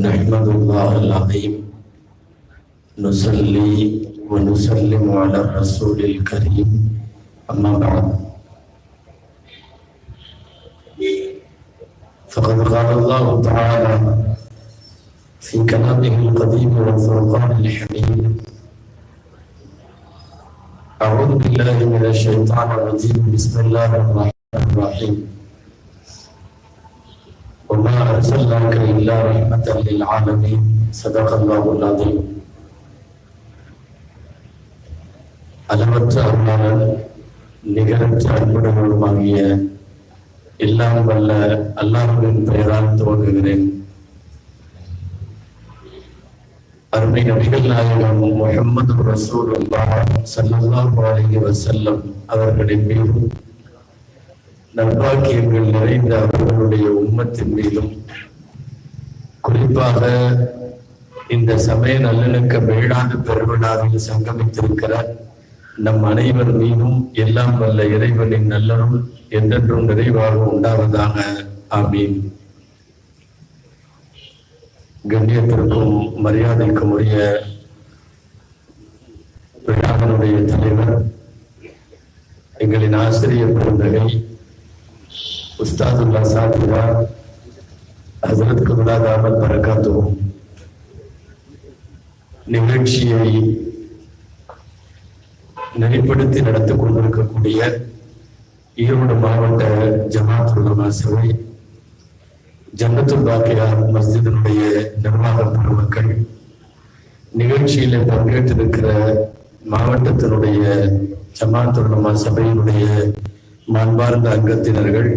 नहमदुल्लाह अल-अज़ीम नुसल्ली व नुसल्लिमु अला रसूलिल करीम अम्मा बअद फ़क़द क़ाल अल्लाहु तआला फ़ी कलामिहिल क़दीम व फ़ुरक़ानिल हमीद अऊज़ु बिल्लाहि मिनश शैतानिर रजीम बिस्मिल्लाहिर रहमानिर रहीम वमा अर्सलनाका इल्ला रहमतल लिल आलमीन सदक़ल्लाहुल अज़ीम। அளவற்ற அருளாளன் நிகரற்ற அன்புடனுமாகிய எல்லாம் வல்ல அல்லாஹ்வின் பெயரால் துவங்குகிறேன். அருமை நபிகள் நாயகம் முஹம்மது ரசூலுல்லாஹ் ஸல்லல்லாஹு அலைஹி வஸல்லம் அவர்களின் மீதும் நற்பாக்கியங்கள் நிறைந்த அவர்களுடைய உம்மத்தின் மீதும் குறிப்பாக இந்த சமய நல்லிணக்க வேளாண் பெருவிழாவில் சங்கமித்திருக்கிற நம் அனைவர் மீதும் எல்லாம் வல்ல இறைவனின் நல்லருள் என்றென்றும் நிறைவாக உண்டாவதாக. ஆமீன். கண்ணியத்திற்கும் மரியாதைக்கும் உரிய விழாவினுடைய தலைவர், எங்களின் ஆசிரியர் பெருந்தகை உஸ்தாதுல்லா சாதிரா ஹஸரத் குப்லா தாமத் பரக்காத்துஹு நிகழ்ச்சியை நெறிப்படுத்தி நடத்திக் கொண்டிருக்கக்கூடிய ஈரோடு மாவட்ட ஜமாத் உலமா சபை ஜன்னத்துல் பாக்கியா மஸ்ஜிதினுடைய நிர்வாக பெருமக்கள், நிகழ்ச்சியில பங்கேற்றிருக்கிற மாவட்டத்தினுடைய ஜமாத் உலமா சபையினுடைய மாண்பார்ந்த அங்கத்தினர்கள்,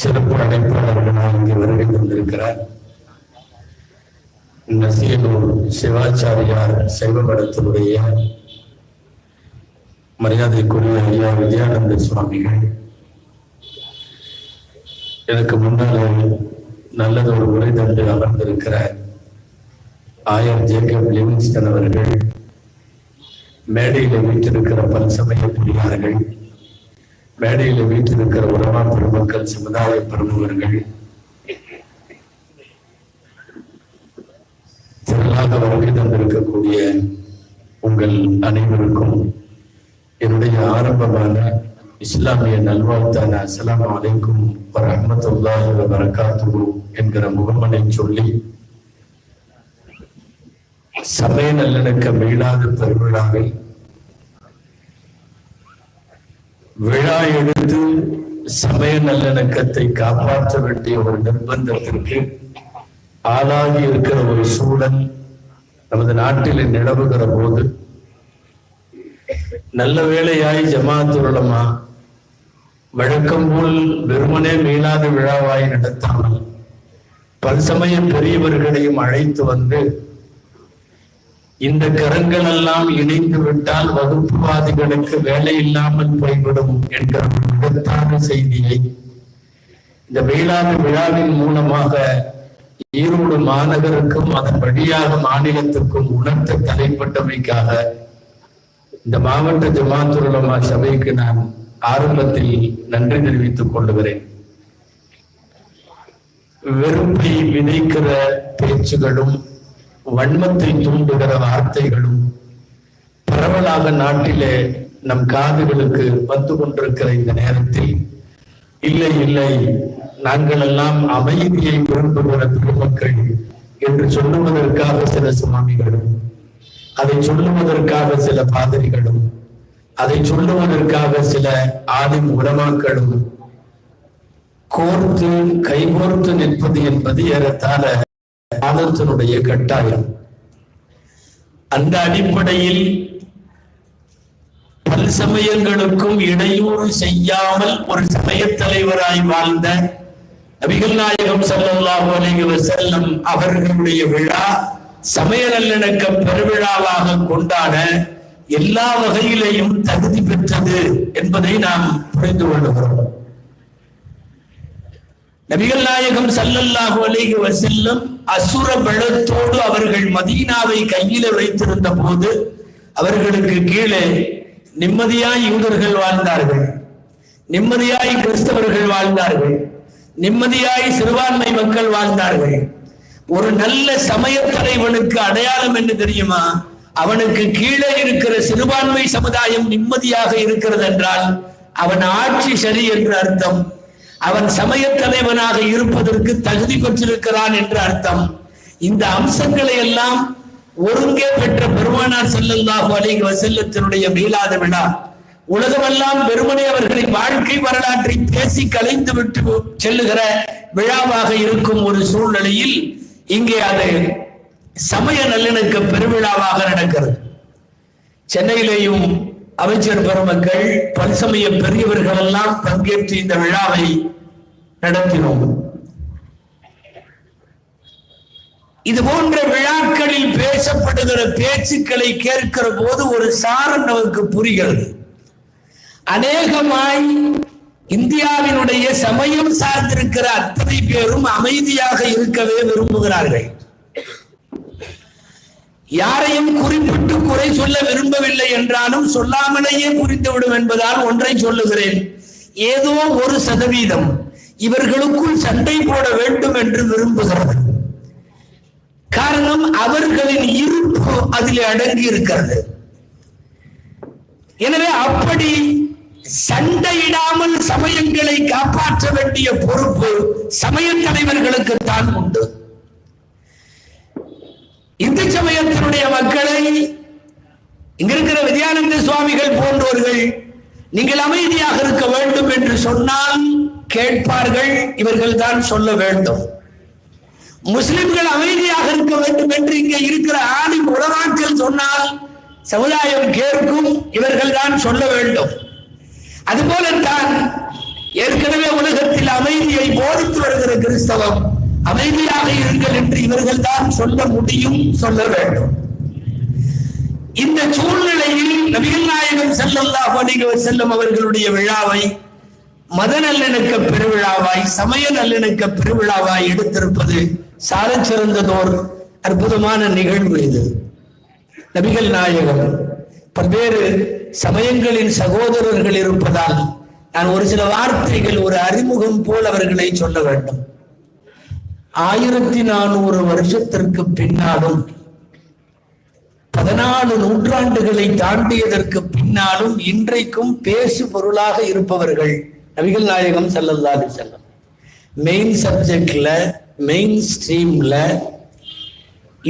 சிறப்பு அழைப்பாளர்களாக இங்கே வருகை தந்திருக்கிறார் நசியனூர் சிவாச்சாரியார் சைவ மடத்தினுடைய மரியாதைக்குரிய ஐயா விஜயானந்த சுவாமிகள், எனக்கு முன்னால் நல்லதொரு உரை தந்து அமர்ந்திருக்கிற ஆயர் ஜேக்கப் லிவிங்ஸ்டன் அவர்கள், மேடையில வீட்டிருக்கிற பல்சமய பெரியார்கள், மேடையில வீட்டிருக்கிற உலமா பெருமக்கள், சமுதாய பிரமுகர்கள், திரளாக வருகை தந்திருக்கக்கூடிய உங்கள் அனைவருக்கும் என்னுடைய ஆரம்பமான இஸ்லாமிய நல்வாழ்த்தான அஸ்ஸலாமு அலைக்கும் வரஹ்மத்துல்லாஹி வ பரக்காத்துஹு என்கிற முகமனை சொல்லி, சமய நல்லிணக்க மீளாத பெருவிழாவில் விழா எடுத்து சமய நல்லிணக்கத்தை காப்பாற்ற வேண்டிய ஒரு நிர்பந்தத்திற்கு ஆளாகி இருக்கிற ஒரு சூழல் நமது நாட்டில் நிலவுகிற போது, நல்ல வேளையாய் ஜமாத்துல் உலமா வழக்கம் போல் வெறுமனே மீளாத விழாவாய் நடத்தாமல் பல்சமய பெரியவர்களையும் அழைத்து வந்து, இந்த கரங்கள் எல்லாம் இணைந்து விட்டால் வகுப்புவாதிகளுக்கு வேலை இல்லாமல் போய்விடும் என்ற விபத்தான செய்தியை இந்த மீளாத விழாவின் மூலமாக ஈரோடு மாநகருக்கும் அதன் வழியாக மாநிலத்திற்கும் உணர்த்த தலைப்பட்டமைக்காக இந்த மாவட்ட ஜமாத்துல் உலமா சபைக்கு நான் ஆரம்பத்தில் நன்றி தெரிவித்துக் கொள்ளுகிறேன். வெறுப்பை விதைக்கிற பேச்சுகளும் வன்மத்தை தூண்டுகிற வார்த்தைகளும் பரவலாக நாட்டிலே நம் காதுகளுக்கு வந்து கொண்டிருக்கிற இந்த நேரத்தில், இல்லை இல்லை நாங்கள் எல்லாம் அமைதியை விரும்புகிற பெருமக்கள் என்று சொல்லுவதற்காக சில சுவாமிகளும், அதை சொல்லுவதற்காக சில பாதிரிகளும், அதை சொல்லுவதற்காக சில ஆலிம் உலமாக்களும் கோர்த்து கைகோர்த்து நிற்பது என்பது ஏறத்தாழ ஆதத்தினுடைய கட்டாயம். அந்த அடிப்படையில் பல் சமயங்களுக்கும் இடையூறு செய்யாமல் ஒரு சமய தலைவராய் வாழ்ந்த நபிகள் நாயகம் ஸல்லல்லாஹு அலைஹி வஸல்லம் அவர்களுடைய விழா சமய நல்லிணக்க பெருவிழாவாக கொண்டாட எல்லா வகையிலையும் தகுதி பெற்றது என்பதை நாம் புரிந்து கொள்கிறோம். நபிகள் நாயகம் ஸல்லல்லாஹு அலைஹி வஸல்லம் அசுர பலத்தோடு அவர்கள் மதீனாவை கையில வைத்திருந்த போது அவர்களுக்கு கீழே நிம்மதியாய் யூதர்கள் வாழ்ந்தார்கள், நிம்மதியாய் கிறிஸ்தவர்கள் வாழ்ந்தார்கள், நிம்மதியாய் சிறுபான்மை மக்கள் வாழ்ந்தார்கள். ஒரு நல்ல சமய தலைவனுக்கு அடையாளம் என்ன தெரியுமா? அவனுக்கு கீழே இருக்கிற சிறுபான்மை சமுதாயம் நிம்மதியாக இருக்கிறது என்றால் அவன் ஆட்சி சரி என்று அர்த்தம். அவன் சமய தலைவனாக இருப்பதற்கு தகுதி பெற்றிருக்கிறான் என்று அர்த்தம். இந்த அம்சங்களை எல்லாம் ஒருங்கே பெற்ற பெருமானார் ஸல்லல்லாஹு அலைஹி வஸல்லத்தினுடைய மீலாது விழா உலகமெல்லாம் வெறுமனே அவர்களின் வாழ்க்கை வரலாற்றை பேசி கலைந்து விட்டு செல்லுகிற விழாவாக இருக்கும் ஒரு சூழ்நிலையில் இங்கே அது சமய நல்லிணக்க பெருவிழாவாக நடக்கிறது. சென்னையிலேயும் அமைச்சர் பெருமக்கள் பல்சமய பெரியவர்கள் எல்லாம் பங்கேற்று இந்த விழாவை நடத்தினோம். இது போன்ற விழாக்களில் பேசப்படுகிற பேச்சுக்களை கேட்கிற போது ஒரு சாரம் நமக்கு புரிகிறது. அநேகமாய் இந்தியாவினுடைய சமயம் சார்ந்திருக்கிற அத்தனை பேரும் அமைதியாக இருக்கவே விரும்புகிறார்கள். யாரையும் குறிப்பிட்டு குறை சொல்ல விரும்பவில்லை என்றாலும் சொல்லாமலேயே புரிந்துவிடும் என்பதால் ஒன்றை சொல்லுகிறேன். ஏதோ 1% இவர்களுக்குள் சண்டை போட வேண்டும் என்று விரும்புகிறது. காரணம் அவர்களின் இருப்பு அதில் அடங்கி இருக்கிறது. எனவே அப்படி சண்டையிடாமல் சமயங்களை காப்பாற்ற வேண்டிய பொறுப்பு சமய தலைவர்களுக்கு தான் உண்டு. இந்து சமயத்தினுடைய மக்களை இங்க இருக்கிற வித்யானந்த சுவாமிகள் போன்றவர்கள் நீங்கள் அமைதியாக இருக்க வேண்டும் என்று சொன்னால் கேட்பார்கள். இவர்கள் தான் சொல்ல வேண்டும். முஸ்லிம்கள் அமைதியாக இருக்க வேண்டும் என்று இங்கே இருக்கிற ஆலிம் உலமாக்கள் சொன்னால் சமுதாயம் கேட்கும். இவர்கள் தான் சொல்ல வேண்டும். அதுபோலத்தான் ஏற்கனவே உலகத்தில் அமைதியை போதித்து வருகிற கிறிஸ்தவம் அமைதியாக இருங்கள் என்று இவர்கள் தான் சொல்ல முடியும், சொல்ல வேண்டும். இந்த சூழ்நிலையில் நபிகள் நாயகம் ஸல்லல்லாஹு அலைஹி வஸல்லம் அவர்களுடைய விழாவை மத நல்லிணக்க பெருவிழாவாய் சமய நல்லிணக்க பெருவிழாவாய் எடுத்திருப்பது சாலச் சிறந்ததோர் அற்புதமான நிகழ்வு. இது நபிகள் நாயகம் பல்வேறு சமயங்களின் சகோதரர்கள் இருப்பதால் நான் ஒரு சில வார்த்தைகள் ஒரு அறிமுகம் போல் அவர்களை சொல்ல வேண்டும். 1400 வருஷத்திற்கு பின்னாலும் 14 நூற்றாண்டுகளை தாண்டியதற்கு பின்னாலும் இன்றைக்கும் பேசு பொருளாக இருப்பவர்கள் நபிகள் நாயகம் ஸல்லல்லாஹு அலைஹி வஸல்லம். மெயின் சப்ஜெக்ட்ல மெயின் ஸ்ட்ரீம்ல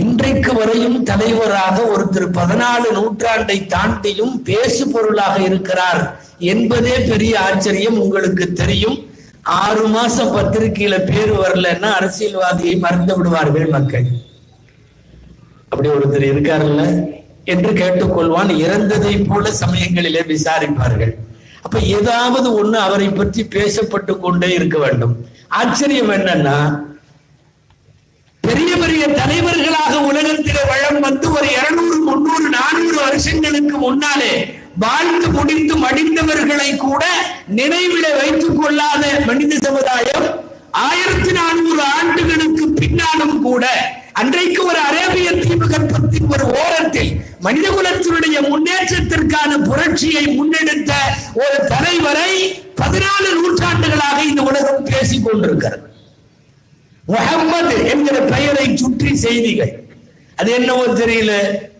இன்றைக்கு வரையும் தலைவராக ஒருத்தர் 14 நூற்றாண்டை தாண்டியும் பேசு பொருளாக இருக்கிறார் என்பதே பெரிய ஆச்சரியம். உங்களுக்கு தெரியும், 6 மாசம் பத்திரிகையில பேர் வரலன்னா அரசியல்வாதியை மறந்து விடுவார்கள் மக்கள். அப்படி ஒருத்தர் இருக்காருல்ல என்று கேட்டுக்கொள்வான். இறந்ததை போல சமயங்களிலே விசாரிப்பார்கள். அப்ப ஏதாவது ஒண்ணு அவரை பற்றி பேசப்பட்டு கொண்டே இருக்க வேண்டும். ஆச்சரியம் என்னன்னா, பெரிய பெரிய தலைவர்களாக உலகத்திலே வளம் வந்து ஒரு 200, 300, 400 வருஷங்களுக்கு முன்னாலே வாழ்ந்து முடிந்து மடிந்தவர்களை கூட நினைவில வைத்துக் கொள்ளாத மனித சமுதாயம் 1400 ஆண்டுகளுக்கு பின்னாலும் கூட அன்றைக்கு ஒரு அரேபிய தீபகற்பத்தின் ஒரு ஓரத்தில் மனித குலத்தினுடைய முன்னேற்றத்திற்கான புரட்சியை முன்னெடுத்த ஒரு தலைவரை 14 நூற்றாண்டுகளாக இந்த உலகம் பேசிக் கொண்டிருக்கிறது. முஹம்மது என்கிற பெயரை சுற்றி செய்திகள். அது என்னவோ தெரியல,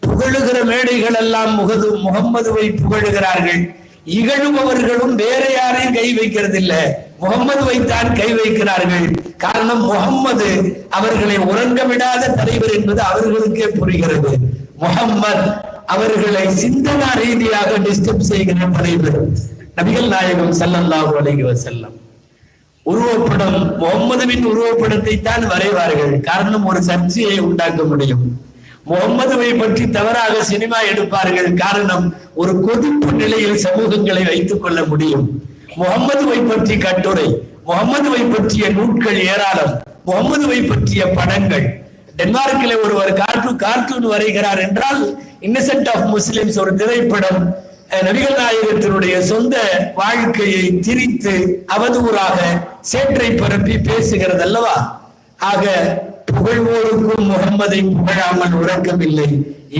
புகழுகிற மேடைகள் எல்லாம் முகம்மதுவை புகழுகிறார்கள். இகழுபவர்களும் வேற யாரையும் கை வைக்கிறது இல்ல, முகம்மதுவை தான் கை வைக்கிறார்கள். காரணம், முகம்மது அவர்களை உறங்க விடாத தலைவர் என்பது அவர்களுக்கே புரிகிறது. முகம்மது அவர்களை சிந்தனா ரீதியாக டிஸ்டர்ப் செய்கிற தலைவர் நபிகள் நாயகம் ஸல்லல்லாஹு அலைஹி வஸல்லம். உருவப்படம், முகம்மதுவின் உருவப்படத்தை தான் வரைவார்கள். காரணம், ஒரு சர்ச்சையை உண்டாக்க முடியும். முகம்மதுவை பற்றி தவறாக சினிமா எடுப்பார்கள். காரணம், ஒரு கொதிப்பு நிலையில் சமூகங்களை வைத்துக் கொள்ள முடியும். முகம்மதுவை பற்றி கட்டுரை, முகம்மதுவை பற்றிய நூட்கள் ஏராளம், முகம்மதுவை பற்றிய படங்கள். டென்மார்க்கில் ஒருவர் கார்ட்டூன் வரைகிறார் என்றால் இன்னசென்ட் ஆஃப் முஸ்லிம்ஸ் ஒரு திரைப்படம் நபிகள் நாயகத்தினுடைய சொந்த வாழ்க்கையை திரித்து அவதூறாக சேற்றை பரப்பி பேசுகிறது அல்லவா? ஆக புகழ்வோருக்கும் முகம்மதை புகழாமல் உறக்கமில்லை,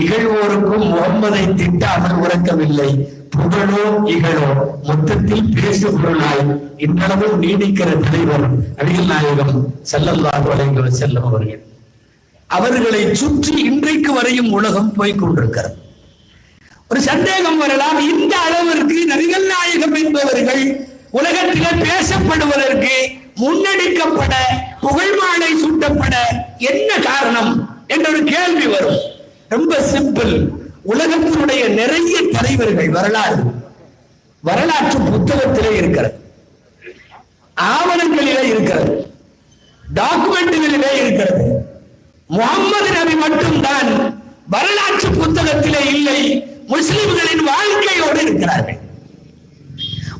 இகழ்வோருக்கும் முகம்மதை திட்டாமல் உறக்கமில்லை. புகழோ இகழோ மொத்தத்தில் பேசு பொருளாய் இன்றளவும் நீடிக்கிற தலைவர் நபிகள் நாயகம் ஸல்லல்லாஹு அலைஹி வஸல்லம் அவர்கள். அவர்களை சுற்றி இன்றைக்கு வரையும் உலகம் போய்கொண்டிருக்கிறது. ஒரு சந்தேகம் வரலாம், இந்த அளவிற்கு நபிகள் நாயகம் என்பவர்கள் உலகத்திலே பேசப்படுவதற்கு, முன்னெடுக்கப்பட, புகழ் மாலை சூட்டப்பட என்ன காரணம் என்ற ஒரு கேள்வி வரும். ரொம்ப சிம்பிள். உலகத்தினுடைய நிறைய தலைவர்கள் வரலாற்று புத்தகத்திலே இருக்கிறது, ஆவணங்களிலே இருக்கிறது, டாக்குமெண்ட்களிலே இருக்கிறது. முகம்மது நபி மட்டும்தான் வரலாற்று புத்தகத்திலே இல்லை, முஸ்லிம்களின் வாழ்க்கையோடு இருக்கிறார்கள்.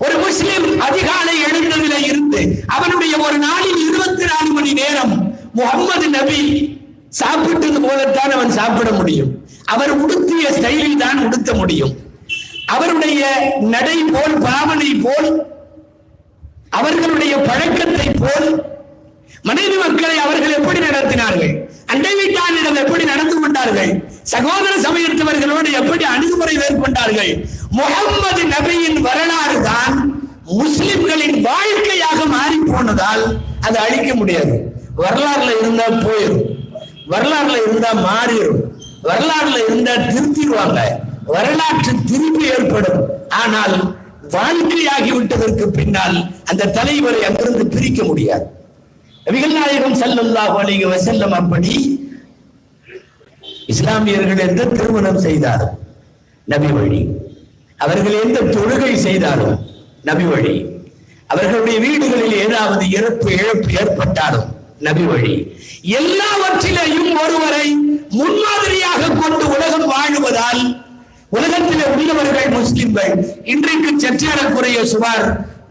ஒரு முஸ்லிம் அதிகாலை எழுந்ததிலே இருந்து அவனுடைய ஒரு நாளில் 24 மணி நேரம் முகம்மது நபி சாப்பிட்டது போலத்தான் அவன் சாப்பிட முடியும். அவர் உடுத்திய ஸ்டைலில் தான் உடுத்த முடியும். அவருடைய நடை போல், பாவனை போல், அவர்களுடைய பழக்கத்தை போல், மனைவி மக்களை அவர்கள் எப்படி நடத்தினார்கள், அண்டை வீட்டாரிடம் எப்படி நடந்து கொண்டார்கள், சகோதர சமயத்தவர்களோடு எப்படி அணுகுமுறை மேற்கொண்டார்கள், முகம்மது நபியின் வரலாறு தான் முஸ்லிம்களின் வாழ்க்கையாக மாறி போனதால் அது அழிக்க முடியாது. வரலாறுல இருந்தா போயிடும், வரலாறுல இருந்தா மாறிடும், வரலாறுல இருந்தா திருத்திடுவாங்க, வரலாற்று திருப்பி ஏற்படும். ஆனால் வாழ்க்கையாகிவிட்டதற்கு பின்னால் அந்த தலைவரை அங்கிருந்து பிரிக்க முடியாது. நபிகள் நாயகம் ஸல்லல்லாஹு அலைஹி வஸல்லம் அப்படி இஸ்லாமியர்கள் எந்த திருமணம் செய்தாலும் நபி வழி, அவர்கள் எந்த தொழுகை செய்தாலும் நபி வழி, அவர்களுடைய வீடுகளில் ஏதாவது இறப்பு இழப்பு ஏற்பட்டாலும் நபி வழி, எல்லாவற்றிலேயும் ஒருவரை முன்மாதிரியாக கொண்டு உலகம் வாழுவதால் உலகத்தில் உள்ளவர்கள் முஸ்லிம்கள் இன்றைக்கு சற்றேறக்குறைய சுமார்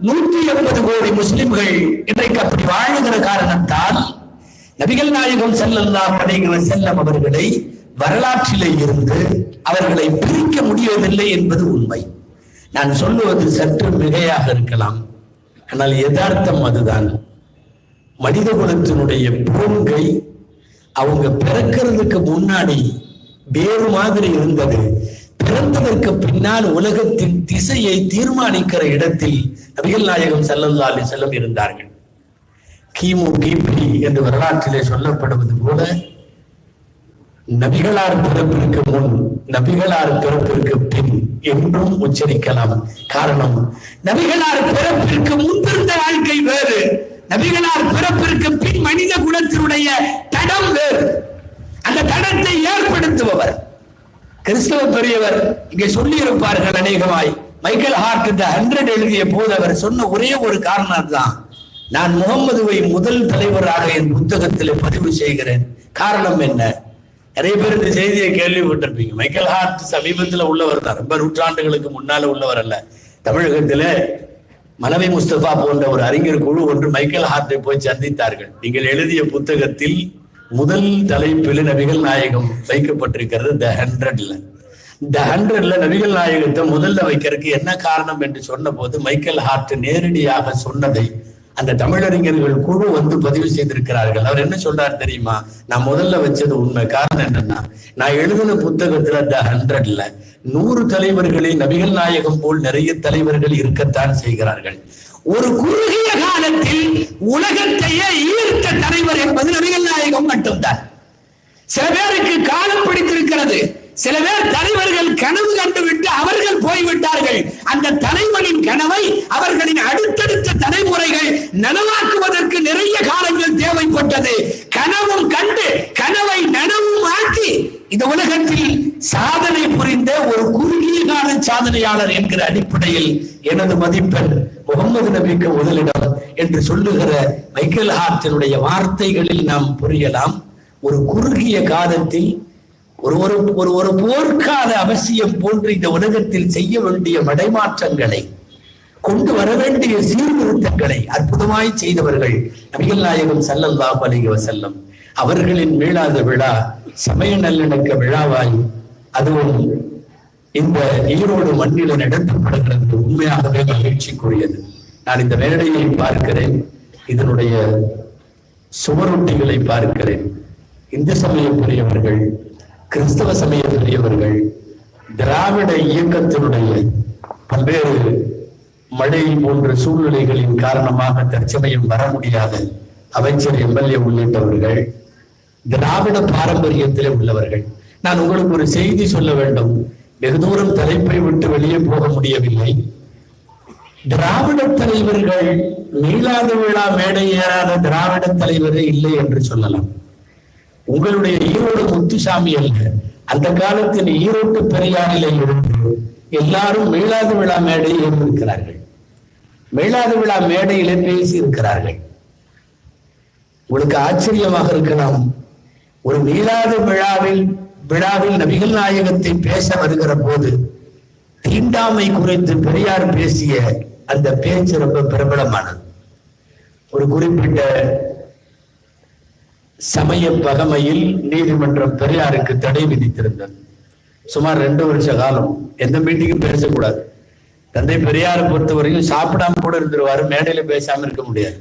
180 கோடி முஸ்லிம்கள் இன்றைக்கு அப்படி வாழுகிற காரணத்தால் நபிகள் நாயகம் ஸல்லல்லாஹு அலைஹி வஸல்லம் அவர்களை வரலாற்றிலே இருந்து அவர்களை பிரிக்க முடியவில்லை என்பது உண்மை. நான் சொல்லுவது சற்று மிகையாக இருக்கலாம், ஆனால் யதார்த்தம் அதுதான். மனித குலத்தினுடைய போங்கை அவங்க பிறக்கிறதுக்கு முன்னாடி வேறு மாதிரி இருந்தது. பிறந்ததற்கு பின்னால் உலகத்தின் திசையை தீர்மானிக்கிற இடத்தில் நபிகள் நாயகம் ஸல்லல்லாஹு அலைஹி வஸல்லம் இருந்தார்கள். கிமு கிபி என்று வரலாற்றிலே சொல்லப்படுவது போல நபிகளார் பிறப்பிற்கு முன், நபிகளார் பிறப்பிற்கு பின் என்றும் உச்சரிக்கலாம். காரணம், நபிகளார் பிறப்பிற்கு முன்பிருந்த வாழ்க்கை வேறு, நபிகளார் பிறப்பிற்கு பின் மனித குலத்தினுடைய தடம் வேறு. அந்த தடத்தை ஏற்படுத்துபவர் கிறிஸ்தவ பெரியவர் இங்கே சொல்லி இருப்பார்கள் அநேகமாய். மைக்கேல் ஹார்ட் இந்த 100 எழுதிய போது அவர் சொன்ன ஒரே ஒரு காரணம் தான், நான் முகம்மதுவை முதல் தலைவராக என் புத்தகத்தில் பதிவு செய்கிறேன். காரணம் என்ன? நிறைய பேர் இந்த செய்தியை கேள்விப்பட்டிருப்பீங்க. மைக்கேல் ஹார்ட் சமீபத்தில் உள்ளவர் தான், ரொம்ப நூற்றாண்டுகளுக்கு முன்னால உள்ளவர் அல்ல. தமிழகத்தில மலவை முஸ்தபா போன்ற ஒரு அறிஞர் குழு ஒன்று மைக்கேல் ஹார்ட்டை போய் சந்தித்தார்கள். நீங்கள் எழுதிய புத்தகத்தில் முதல் தலைப்பில் நபிகள் நாயகம் வைக்கப்பட்டிருக்கிறது த 100ல. இந்த 100ல நபிகள் நாயகத்தை முதல்ல வைக்கிறதுக்கு என்ன காரணம் என்று சொன்ன போது மைக்கேல் ஹார்ட் நேரடியாக சொன்னதை அந்த தமிழறிஞர்கள் குழு வந்து பதிவு செய்திருக்கிறார்கள். அவர் என்ன சொல்றாரு தெரியுமா? நான் முதல்ல வச்சது உண்மை. காரணம் என்னன்னா, நான் எழுதின புத்தகத்துல த 100ல 100 தலைவர்களில் நபிகள் நாயகம் போல் நிறைய தலைவர்கள் இருக்கத்தான் செய்கிறார்கள். ஒரு குறுகிய காலத்தில் உலகத்தையே ஈர்த்த தலைவர் என்பது நபிகள் நாயகம் மட்டும்தான். சில பேருக்கு காலம் பிடித்திருக்கிறது, சில பேர் தலைவர்கள் கனவு கண்டுவிட்டு அவர்கள் போய்விட்டார்கள். அந்த தலைவனின் கனவை அவர்களின் அடுத்தடுத்த தலைமுறைகள் நனவாக்குவதற்கு நிறைய காலங்கள் தேவைப்பட்டது. கனவும் கண்டு கனவை நனவும் ஆக்கி இந்த உலகத்தில் சாதனை புரிந்த ஒரு குறுகிய கால சாதனையாளர் என்கிற அடிப்படையில் எனது மதிப்பெண் முகமது நபிக்கு முதலிடம் என்று சொல்லுகிற மைக்கேல் ஹார்ட்டினுடைய வார்த்தைகளில் நாம் புரியலாம். ஒரு குறுகிய காலத்தில் ஒரு போர்க்கால அவசியம் போன்று இந்த உலகத்தில் செய்ய வேண்டிய மடைமாற்றங்களை, கொண்டு வர வேண்டிய சீர்திருத்தங்களை அற்புதமாய் செய்தவர்கள் நபிகள் நாயகம் ஸல்லல்லாஹு அலைஹி வஸல்லம். அவர்களின் மீளாத விழா சமய நல்லிணக்க விழாவாய் அதுவும் இந்த ஈரோடு மண்ணில் நடத்தப்படுகிறது. உண்மையாகவே மகிழ்ச்சிக்குரியது. நான் இந்த மேடையை பார்க்கிறேன், இதனுடைய சுவரொட்டிகளை பார்க்கிறேன். இந்து சமய பெரியவர்கள், கிறிஸ்தவ சமய பெரியவர்கள், திராவிட இயக்கத்தினுடைய பல்வேறு மழை போன்ற சூழ்நிலைகளின் காரணமாக தற்சமயம் வர முடியாத அமைச்சர், எம்எல்ஏ உள்ளிட்டவர்கள் திராவிட பாரம்பரியத்திலே உள்ளவர்கள். நான் உங்களுக்கு ஒரு செய்தி சொல்ல வேண்டும். வெகு தூரம் தலைப்பை விட்டு வெளியே போக முடியவில்லை. திராவிட தலைவர்கள் மீளாத விழா மேடை ஏறாத திராவிட தலைவரே இல்லை என்று சொல்லலாம். உங்களுடைய ஈரோடு முத்துசாமி அல்ல, அந்த காலத்தில் ஈரோட்டு பெரியாரிலே இருந்து எல்லாரும் மீளாத விழா மேடை ஏறியிருக்கிறார்கள். மீளாத விழா மேடையிலே பேசி இருக்கிறார்கள். உங்களுக்கு ஆச்சரியமாக இருக்கலாம். ஒரு மீளாத விழாவில் நபிகள் நாயகத்தை பேச வருகிற போது தீண்டாமை குறித்து பெரியார் பேசிய அந்த பேச்சு ரொம்ப பிரபலமானது. ஒரு குறிப்பிட்ட சமய பகமையில் நீதிமன்றம் பெரியாருக்கு தடை விதித்திருந்தது. சுமார் 2 வருஷ காலம் எந்த மீட்டிங்கும் பேசக்கூடாது. தந்தை பெரியாரை பொறுத்தவரையும் சாப்பிடாம கூட இருந்துருவாரு, மேடையில பேசாம இருக்க முடியாது.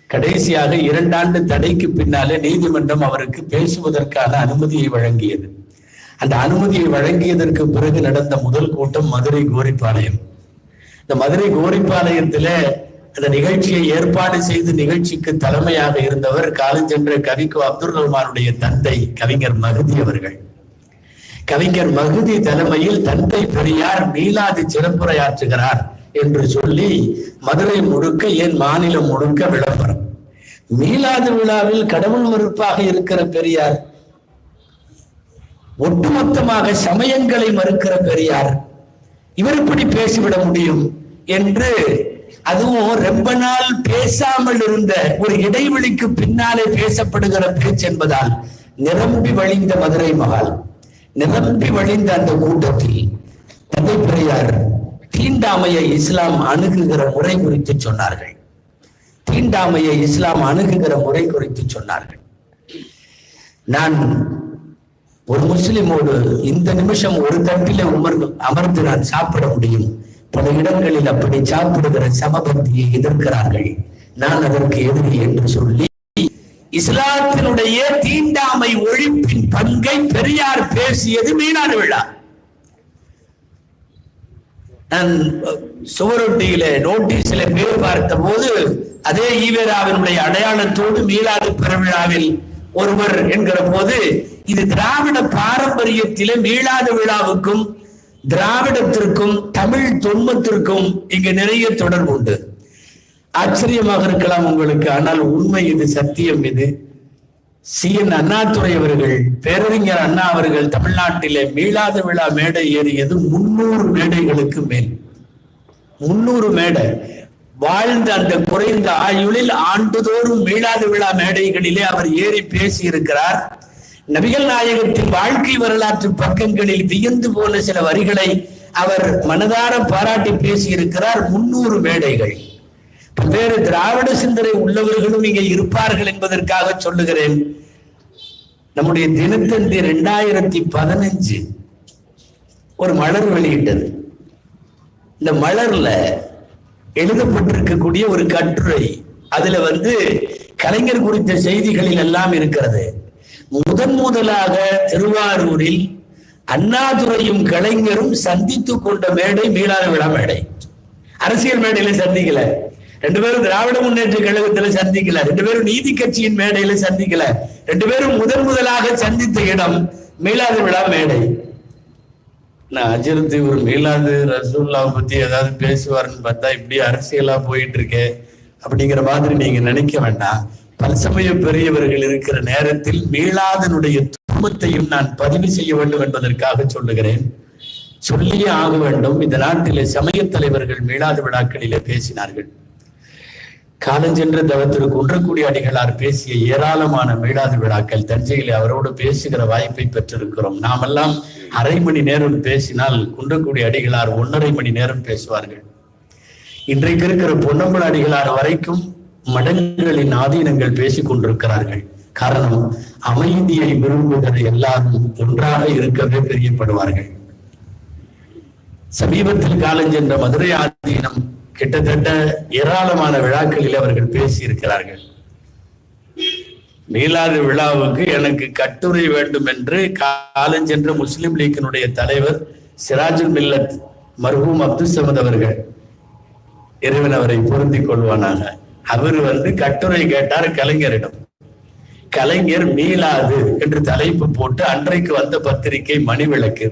கடைசியாக 2 ஆண்டு தடைக்கு பின்னாலே நீதிமன்றம் அவருக்கு பேசுவதற்கான அனுமதியை வழங்கியது. அந்த அனுமதியை வழங்கியதற்கு பிறகு நடந்த முதல் கூட்டம் மதுரை கோரிப்பாளையம். இந்த மதுரை கோரிப்பாளையத்தில அந்த நிகழ்ச்சியை ஏற்பாடு செய்து நிகழ்ச்சிக்கு தலைமையாக இருந்தவர் காலஞ்சென்ற கவிக்கு அப்துல் ரஹ்மானுடைய தந்தை கவிஞர் மகுதி அவர்கள். கவிஞர் மகுதி தலைமையில் தந்தை பெரியார் மீளாது சிறப்புரையாற்றுகிறார் என்று சொல்லி மதுரை முழுக்க, ஏன் மாநிலம் முழுக்க விளம்பரம். மீளாது விழாவில் கடவுள் மறுப்பாக இருக்கிற பெரியார், ஒட்டுமொத்தமாக சமயங்களை மறுக்கிற பெரியார், இவர் எப்படி பேசிவிட முடியும் என்று, அதுவும் ரொம்ப நாள் பேசாமல் இருந்த ஒரு இடைவெளிக்கு பின்னாலே பேசப்படுகிற பேச்சு என்பதால் நிரம்பி வழிந்த மதுரை மகால், நிரம்பி வழிந்த அந்த கூட்டத்தில் தந்தை பெரியார் தீண்டாமையை இஸ்லாம் அணுகுகிற முறை குறித்து சொன்னார்கள். தீண்டாமையை இஸ்லாம் அணுகுகிற முறை குறித்து சொன்னார்கள். நான் ஒரு முஸ்லிமோடு இந்த நிமிஷம் ஒரு தட்டிலே அமர்ந்து நான் சாப்பிட முடியும். பல இடங்களில் அப்படி சாப்பிடுகிற சமபந்தியை எதிர்க்கிறார்கள். நான் அதற்கு எதிரி என்று சொல்லி இஸ்லாத்தினுடைய தீண்டாமை ஒழிப்பின் பங்கை பெரியார் பேசியது மீளாத விழா. நான் சுவரொட்டியில நோட்டீஸ்ல பேர் பார்த்த போது அதே ஈவேராவினுடைய அடையாளத்தோடு மீளாது பெருவிழாவில் ஒருவர் என்கிற போது, இது திராவிட பாரம்பரியத்திலே மீளாத விழாவுக்கும் திராவிடத்திற்கும் தமிழ் தொன்மத்திற்கும் இங்கு நிறைய தொடர்பு உண்டு. ஆச்சரியமாக இருக்கலாம் உங்களுக்கு, ஆனால் உண்மை இது, சத்தியம் இது. CN அண்ணாதுரை அவர்கள், பேரறிஞர் அண்ணா அவர்கள் தமிழ்நாட்டிலே மீளாத விழா மேடை ஏறியது 300 மேடைகளுக்கு மேல். 300 மேடை. வாழ்ந்த அந்த குறைந்த ஆயுளில் ஆண்டுதோறும் மீளாத விழா மேடைகளிலே அவர் ஏறி பேசி இருக்கிறார். நபிகள் நாயகத்தின் வாழ்க்கை வரலாற்று பக்கங்களில் வியந்து போன சில வரிகளை அவர் மனதார பாராட்டி பேசி இருக்கிறார். 300 மேடைகள். பல்வேறு திராவிட சிந்தனை உள்ளவர்களும் இங்கே இருப்பார்கள் என்பதற்காக சொல்லுகிறேன். நம்முடைய தினத்தந்தி 2015 ஒரு மலர் வெளியிட்டது. இந்த மலர்ல எழுதப்பட்டிருக்கக்கூடிய ஒரு கட்டுரை, அதுல கலைஞர் குறித்த செய்திகளில் எல்லாம் இருக்கிறது. முதலாக திருவாரூரில் அண்ணாதுரையும் கலைஞரும் சந்தித்துக் கொண்ட மேடை மீளாத விழா மேடை. அரசியல் மேடையில சந்திக்கல, 2 பேரும் திராவிட முன்னேற்ற கழகத்துல சந்திக்கல, 2 பேரும் நீதி கட்சியின் மேடையில சந்திக்கல, 2 பேரும் முதலாக சந்தித்த இடம் மீளாத விழா மேடை. நான் அஜிரத்து ஒரு மீளாது ரசூல்லாவை பத்தி ஏதாவது பேசுவாருன்னு பார்த்தா இப்படி அரசியலா போயிட்டு இருக்கே அப்படிங்கிற மாதிரி நீங்க நினைக்க வேண்டாம். பல்சமய பெரியவர்கள் இருக்கிற நேரத்தில் மீளாதனுடைய துன்பத்தையும் நான் பதிவு செய்ய வேண்டும் என்பதற்காக சொல்லுகிறேன். சொல்லியே ஆக வேண்டும். இந்த நாட்டிலே சமய தலைவர்கள் மீளாத விழாக்களிலே பேசினார்கள். காலஞ்சென்ற தவத்திற்கு குன்றக்குடி அடிகளார் பேசிய ஏராளமான மீளாத விழாக்கள் தஞ்சையிலே அவரோடு பேசுகிற வாய்ப்பை பெற்றிருக்கிறோம். நாமெல்லாம் அரை மணி நேரம் பேசினால் குன்றக்குடி அடிகளார் 1.5 மணி நேரம் பேசுவார்கள். இன்றைக்கு இருக்கிற பொன்னம்பல அடிகளார் வரைக்கும் மடங்களின் ஆதீனங்கள் பேசிக் கொண்டிருக்கிறார்கள். காரணம், அமைதியை விரும்புகிற எல்லாரும் ஒன்றாக இருக்கவே பிரியப்படுவார்கள். சமீபத்தில் காலஞ்சென்ற மதுரை ஆதீனம் கிட்டத்தட்ட ஏராளமான விழாக்களில் அவர்கள் பேசி இருக்கிறார்கள். மீளாத விழாவுக்கு எனக்கு கட்டுரை வேண்டும் என்று காலஞ்சென்ற முஸ்லிம் லீக்கினுடைய தலைவர் சிராஜுல் மில்லத் மர்ஹூம் அப்துல் சமத் அவர்கள், இறைவன் அவரை பொருந்திக் கொள்வானாக. அவர் கட்டுரை கேட்டார் கலைஞரிடம். கலைஞர் மீளாது என்று தலைப்பு போட்டு அன்றைக்கு வந்த பத்திரிகை மணிவிளக்கு,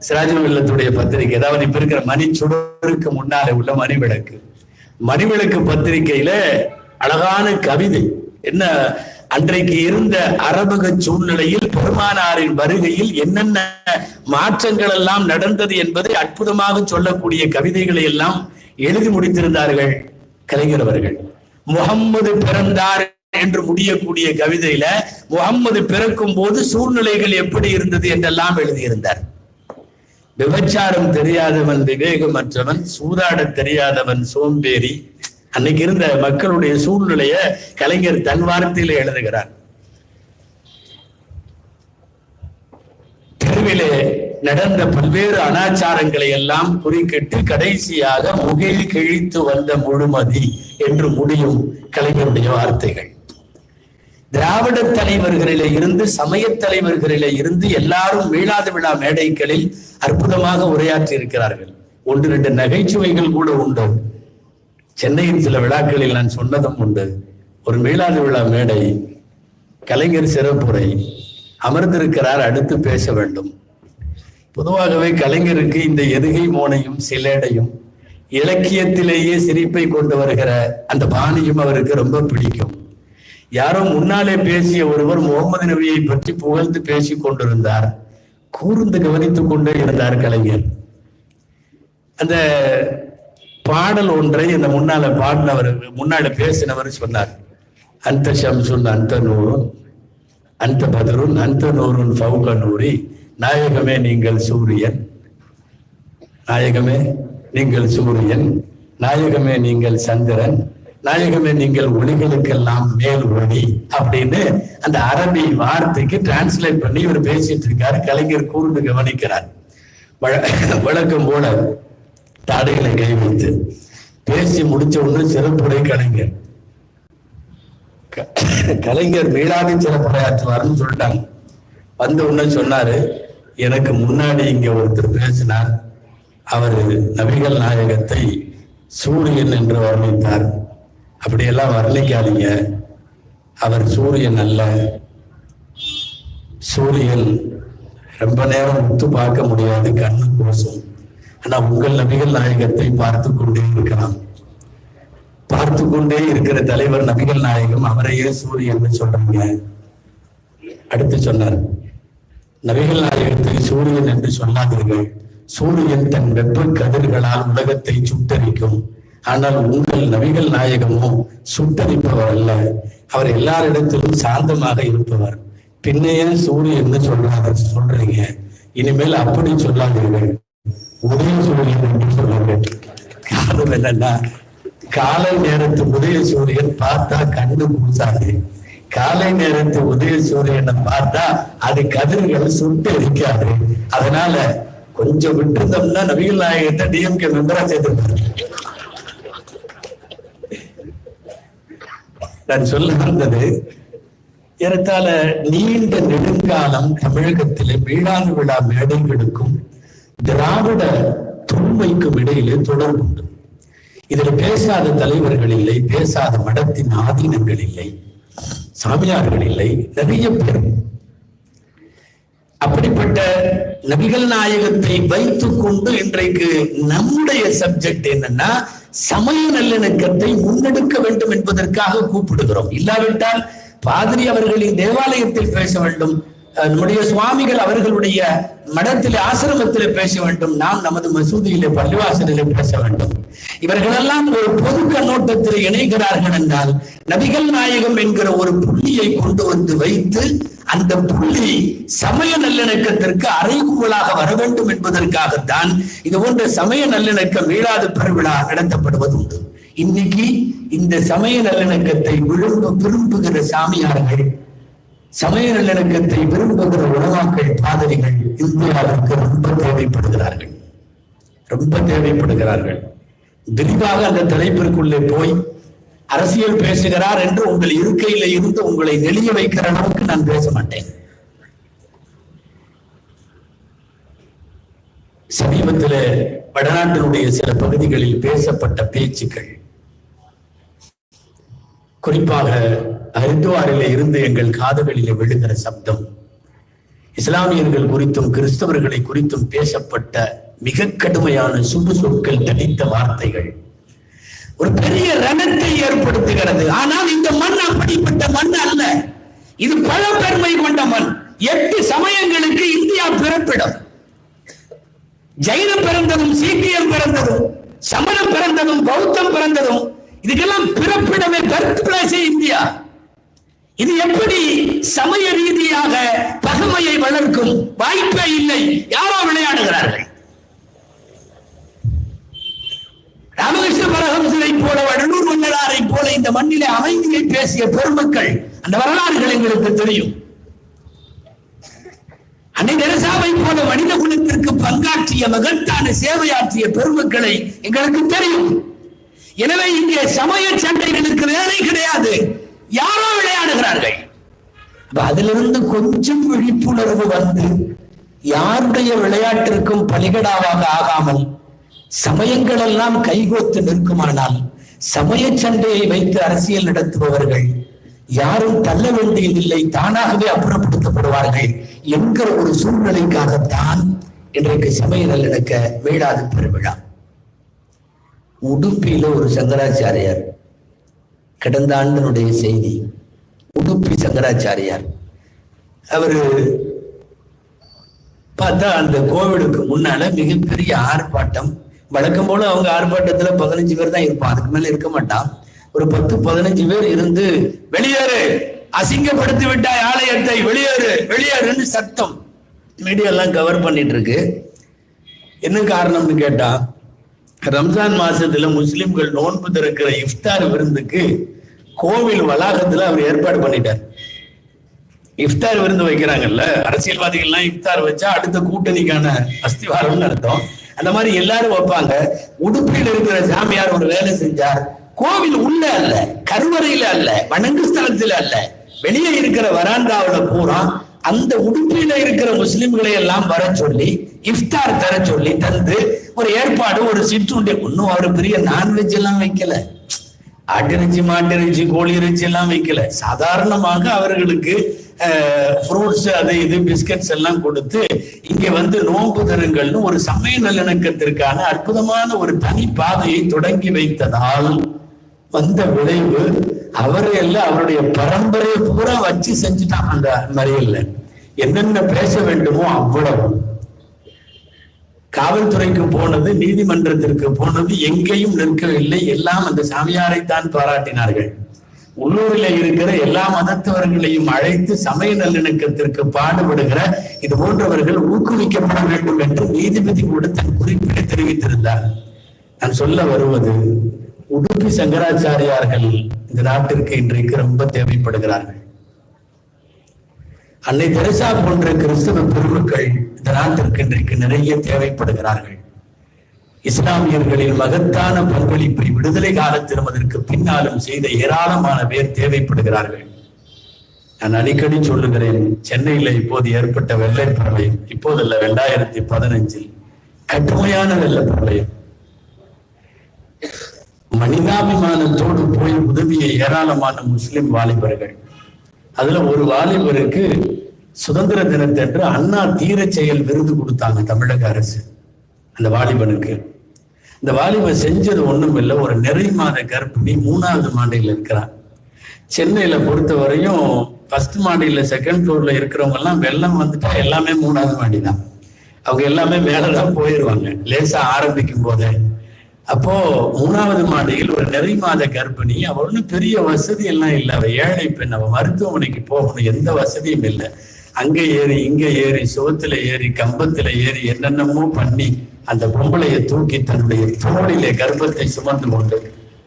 சிராஜுல் இல்லத்துடைய பத்திரிகை, அதாவது இப்ப இருக்கிற மணி சுடருக்கு முன்னாலே உள்ள மணிவிளக்கு. மணிவிளக்கு பத்திரிகையில அழகான கவிதை. என்ன, அன்றைக்கு இருந்த அரபக சூழ்நிலையில் பெருமானாரின் வருகையில் என்னென்ன மாற்றங்கள் எல்லாம் நடந்தது என்பதை அற்புதமாக சொல்லக்கூடிய கவிதைகளை எல்லாம் எழுதி முடித்திருந்தார்கள் கலைஞர் அவர்கள். முகம்மது பிறந்தார் என்று முடியக்கூடிய கவிதையில முகம்மது பிறக்கும் போது சூழ்நிலைகள் எப்படி இருந்தது என்றெல்லாம் எழுதியிருந்தார். விபச்சாரம் தெரியாதவன் விவேகமற்றவன், சூதாட தெரியாதவன் சோம்பேறி. அன்னைக்கு இருந்த மக்களுடைய சூழ்நிலைய கலைஞர் தன் வார்த்தையில எழுதுகிறார். தெருவிலே நடந்த பல்வேறு அனாச்சாரங்களை எல்லாம் குறுக்கிட்டு கடைசியாக முகில் கிழித்து வந்த முழுமதி என்று முடியும் கலைஞருடைய வார்த்தைகள். திராவிட தலைவர்களிலே இருந்து, சமய தலைவர்களிலே இருந்து எல்லாரும் மீளாத விழா மேடைகளில் அற்புதமாக உரையாற்றி இருக்கிறார்கள். ஒன்று ரெண்டு நகைச்சுவைகள் கூட உண்டு. சென்னையின் சில விழாக்களில் நான் சொன்னதும் உண்டு. ஒரு மீளாத விழா மேடை, கலைஞர் சிறப்புரை, அமர்ந்திருக்கிறார், அடுத்து பேச வேண்டும். பொதுவாகவே கலைஞருக்கு இந்த எதுகை மோனையும் சிலேடையும் இலக்கியத்திலேயே சிரிப்பை கொண்டு வருகிற அந்த பாணியும் அவருக்கு ரொம்ப பிடிக்கும். யாரோ முன்னாலே பேசிய ஒருவர் முகமது நபியை பற்றி புகழ்ந்து பேசிக் கொண்டிருந்தார். கூர்ந்து கவனித்துக் கொண்டே இருந்தார் கலைஞர். அந்த பாடல் ஒன்றை இந்த முன்னால பேசினவர் சொன்னார். அந்த ஷம்சுன் அந்த நூறுன் அந்த பதருன் அந்த நூறுன் ஃபவுக நூரி, நாயகமே நீங்கள் சூரியன், நாயகமே நீங்கள் சூரியன், நாயகமே நீங்கள் சந்திரன், நாயகமே நீங்கள் ஒளிகளுக்கெல்லாம் மேல் ஒளி அப்படின்னு அந்த அரபி வார்த்தைக்கு டிரான்ஸ்லேட் பண்ணி இவர் பேசிட்டு இருக்காரு. கலைஞர் கூர்ந்து கவனிக்கிறார். வழக்கம் போல தாடைகளை கை வைத்து பேசி முடிச்ச உடனே சிறப்புரை கலைஞர். கலைஞர் மீளாதி சிறப்புரையாற்றுவார்னு சொல்லிட்டாங்க. வந்த உடனே சொன்னாரு, எனக்கு முன்னாடி இங்க ஒருத்தர் பேசினார், அவரு நபிகள் நாயகத்தை சூரியன் என்று வர்ணித்தார். அப்படியெல்லாம் வர்ணிக்காதீங்க, அவர் சூரியன் அல்ல. சூரியன் ரொம்ப நேரம் உத்து பார்க்க முடியாது, கண்ணு கோசம். ஆனா உங்கள் நபிகள் நாயகத்தை பார்த்து கொண்டே இருக்கலாம். பார்த்து கொண்டே இருக்கிற தலைவர் நபிகள் நாயகம், அவரையே சூரியன் சொல்றாங்க. அடுத்து சொன்னார், நபிகள் நாயகத்தை சூரியன் என்று சொல்லாதீர்கள். சூரியன் தன் வெப்ப கதிர்களால் உலகத்தை சுட்டரிக்கும். ஆனால் உங்கள் நபிகள் நாயகமோ சுட்டரிப்பவர் அல்ல, அவர் எல்லாரிடத்திலும் சாந்தமாக இருப்பவர். பின்னையே சூரியன் சொல்றீங்க, இனிமேல் அப்படி சொல்லாதீர்கள், உதய சூரியன் என்று சொல்லுங்கள். காரணம் என்னன்னா, காலை நேரத்து உதய சூரியன் பார்த்தா கண்ணு பூசாது, காலை நேரத்து உதய சூரியனை பார்த்தா அது கதிர்கள் சுட்டு எரிக்காது. அதனால கொஞ்சம் விட்டுருந்தோம்னா நபிகள் நாயகத்தை டிஎம்கே மெம்பரா சேர்த்துருப்பாரு. நான் சொல்ல வந்தது, ஏறத்தாழ நீண்ட நெடுங்காலம் தமிழகத்திலே மீளாத விழா மேடைகளுக்கும் திராவிட தொன்மைக்கும் இடையிலே தொடர்பு உண்டு. இதில் பேசாத தலைவர்கள் இல்லை, பேசாத மடத்தின் ஆதீனங்கள் இல்லை, சாமியார்கள் இல்லை, நிறைய பேர். அப்படிப்பட்ட நபிகள் நாயகத்தை வைத்துக் கொண்டு இன்றைக்கு நம்முடைய சப்ஜெக்ட் என்னன்னா, சமய நல்லிணக்கத்தை முன்னெடுக்க வேண்டும் என்பதற்காக கூப்பிடுகிறோம். இல்லாவிட்டால் பாதிரி அவர்களின் தேவாலயத்தில் பேச வேண்டும், நம்முடைய சுவாமிகள் அவர்களுடைய மடத்திலே ஆசிரமத்திலே பேச வேண்டும், நாம் நமது மசூதியிலே பள்ளிவாசலிலே பேச வேண்டும். இவர்களெல்லாம் ஒரு பொது கண்ணோட்டத்தில் இணைகிறார்கள் என்றால், நபிகள் நாயகம் என்கிற ஒரு புள்ளியை கொண்டு வந்து வைத்து அந்த புள்ளி சமய நல்லிணக்கத்திற்கு அறைகூவலாக வர வேண்டும் என்பதற்காகத்தான் இது போன்ற சமய நல்லிணக்க மீளாத பெருவிழா நடத்தப்படுவது உண்டு. இன்னைக்கு இந்த சமய நல்லிணக்கத்தை விரும்புகிற சாமியார்கள், சமய நல்லிணக்கத்தை விரும்புகிற உலமாக்கள், பாதிரிகள் இந்தியாவிற்கு ரொம்ப தேவைப்படுகிறார்கள், ரொம்ப தேவைப்படுகிறார்கள். விரிவாக அந்த தலைப்பிற்குள்ளே போய் அரசியல் பேசுகிறார் என்று உங்கள் இருக்கையில இருந்து உங்களை நெளிய வைக்கிற அளவுக்கு நான் பேச மாட்டேன். சமீபத்தில் வடநாட்டினுடைய சில பகுதிகளில் பேசப்பட்ட பேச்சுக்கள், குறிப்பாக ஹரித்வாரிலே இருந்து எங்கள் காதுகளிலே விழுகிற சப்தம், இஸ்லாமியர்கள் குறித்தும் கிறிஸ்தவர்களை குறித்தும் பேசப்பட்ட மிக கடுமையான சுடு சொற்கள், தனித்த வார்த்தைகள் ஒரு பெரிய ரணத்தை ஏற்படுத்துகிறது. ஆனால் இந்த மண் அப்படிப்பட்ட மண் அல்ல. இது பழம்பெருமை கொண்ட மண். 8 சமயங்களுக்கு இந்தியா பிறப்பிடம். ஜைனம் பிறந்ததும், சீக்கியம் பிறந்ததும், சமணம் பிறந்ததும், பௌத்தம் பிறந்ததும், இதுக்கெல்லாம் பிறப்பிடமே, பர்த் பிளேஸே இந்தியா. இது எப்படி சமய ரீதியாக பகைமையை வளர்க்கும்? வாய்ப்பே இல்லை. யாரோ விளையாடுகிறார்கள். ராமகிருஷ்ண பரமஹம்சரை போல, வடலூர் வள்ளலாரை போல இந்த மண்ணிலே அமைதியை பேசிய பெருமக்கள், அந்த வரலாறுகள் எங்களுக்கு தெரியும். அன்னை தெரசாவை போல மனித குலத்திற்கு பங்காற்றிய, மகத்தான சேவையாற்றிய பெருமக்களை எங்களுக்கு தெரியும். எனவே இங்கே சமய சண்டைகளுக்கு வேலை கிடையாது. யாரோ விளையாடுகிறார்கள். அதிலிருந்து கொஞ்சம் விழிப்புணர்வு வந்து யாருடைய விளையாட்டிற்கும் பலிகடாவாக ஆகாமல் சமயங்கள் எல்லாம் கைகோத்து நிற்குமானால், சமய சண்டையை வைத்து அரசியல் நடத்துபவர்கள் யாரும் தள்ள வேண்டியதில்லை, தானாகவே அப்புறப்படுத்தப்படுவார்கள் என்கிற ஒரு சூழ்நிலைக்காகத்தான் இன்றைக்கு சமய நல்லிணக்க மீளாது பெருவிழா. உடுப்பியில ஒரு சங்கராச்சாரியார், கடந்த ஆண்டினுடைய செய்தி, உடுப்பி சங்கராச்சாரியார், அவரு பார்த்தா அந்த கோவிலுக்கு முன்னால மிகப்பெரிய ஆர்ப்பாட்டம். வழக்கம் போல அவங்க ஆர்ப்பாட்டத்துல 15 பேர் தான் இருப்பான், அதுக்கு மேல இருக்க மாட்டான். ஒரு 10-15 பேர் இருந்து, வெளியேறு, அசிங்கப்படுத்தி விட்டாய் ஆலயத்தை, வெளியேறு வெளியேறுன்னு சத்தம் மீடியா எல்லாம் கவர் பண்ணிட்டு இருக்கு. என்ன காரணம்னு கேட்டா, ரம்ஜான் மாசத்துல முஸ்லிம்கள் நோன்பு திறக்கிற இஃப்தார் விருந்துக்கு கோவில் வளாகத்துல அவர் ஏற்பாடு பண்ணிட்டார். இஃப்தார் விருந்து வைக்கிறாங்கல்ல, அரசியல்வாதிகள்லாம் இஃப்தார் வச்சா அடுத்த கூட்டணிக்கான அஸ்திவாரம்னு அர்த்தம். அந்த மாதிரி எல்லாரும் வைப்பாங்க. உடுப்பில் இருக்கிற சாமியார் ஒரு வேலை செஞ்சார். கோவில் உள்ள அல்ல, கருவறையில அல்ல, வணங்கு ஸ்தலத்துல அல்ல, வெளியே இருக்கிற வராண்டாவில பூரா அந்த உடுப்பில இருக்கிற முஸ்லிம்களை எல்லாம் வர சொல்லி இஃப்தார் தர சொல்லி தந்து ஒரு ஏற்பாடு, ஒரு சிற்றுண்டி. ஒன்னும் அவரு பெரிய நான்வெஜ் எல்லாம் வைக்கல, ஆட்டிறைச்சி, மாட்டிறைச்சி, கோழி இறைச்சி எல்லாம் வைக்கல. சாதாரணமாக அவர்களுக்கு ஃப்ரூட்ஸ், அது இது, பிஸ்கட்ஸ் எல்லாம் கொடுத்து இங்க வந்து நோன்பு தருங்கள்னு ஒரு சமய நல்லிணக்கத்திற்கான அற்புதமான ஒரு தனி பாதையை தொடங்கி வைத்ததால் வந்த விளைவு, அவரை எல்லாம் அவருடைய பரம்பரையை பூரா வச்சு செஞ்சுட்டான். அந்த மறியல்ல என்னென்ன பேச வேண்டுமோ அவ்வளவு. காவல்துறைக்கு போனது, நீதிமன்றத்திற்கு போனது, எங்கேயும் நிற்கவில்லை. எல்லாம் அந்த சாமியாரைத்தான் பாராட்டினார்கள். உள்ளூரில் இருக்கிற எல்லா மதத்தவர்களையும் அழைத்து சமய நல்லிணக்கத்திற்கு பாடுபடுகிற இது போன்றவர்கள் ஊக்குவிக்கப்பட வேண்டும் என்று நீதிபதி கூட தன் குறிப்பிட்டு தெரிவித்திருந்தார். நான் சொல்ல வருவது, உடுப்பி சங்கராச்சாரியார்கள் இந்த நாட்டிற்கு இன்றைக்கு ரொம்ப தேவைப்படுகிறார்கள். அன்னை தெரசா போன்ற கிறிஸ்தவ பெருமக்கள் இந்த நாட்டிற்கு இன்றைக்கு நிறைய தேவைப்படுகிறார்கள். இஸ்லாமியர்களின் மகத்தான பங்களிப்பை விடுதலை காலத்திலும் அதற்கு பின்னாலும் செய்த ஏராளமான பேர் தேவைப்படுகிறார்கள். நான் அடிக்கடி சொல்லுகிறேன், சென்னையில இப்போது ஏற்பட்ட வெள்ளை பிரளயம், இப்போதல்ல 2015 கடுமையான வெள்ள பிரளயம், மனிதாபிமானத்தோடு போய் உதவிய ஏராளமான முஸ்லிம் வாலிபர்கள். அதுல ஒரு வாலிபருக்கு சுதந்திர தினத்தன்று அண்ணா தீர செயல் விருது கொடுத்தாங்க தமிழக அரசு. அந்த வாலிபனுக்கு, இந்த வாலிபன் செஞ்சது ஒண்ணும் இல்லை, ஒரு நிறை மாத கர்ப்பிணி 3வது மாடியில் இருக்கிறான். சென்னையில பொறுத்த வரையும் ஃபர்ஸ்ட் மாடியில, செகண்ட் ஃப்ளோர்ல இருக்கிறவங்க எல்லாம் வெள்ளம் வந்துட்டா எல்லாமே 3வது மாடி தான். அவங்க எல்லாமே மேலதான் போயிடுவாங்க லேசா ஆரம்பிக்கும் போதே. அப்போ 3வது மாடியில் ஒரு நிறை மாத கர்ப்பிணி, அவ ஒன்றும் பெரிய வசதி எல்லாம் இல்லை, அவ ஏழை பெண், அவ மருத்துவமனைக்கு போகணும், எந்த வசதியும் இல்லை. அங்க ஏறி இங்க ஏறி சுவத்துல ஏறி கம்பத்துல ஏறி என்னென்னமோ பண்ணி அந்த பொம்பளையை தூக்கி தன்னுடைய தோளிலே கர்ப்பத்தை சுமந்து கொண்டு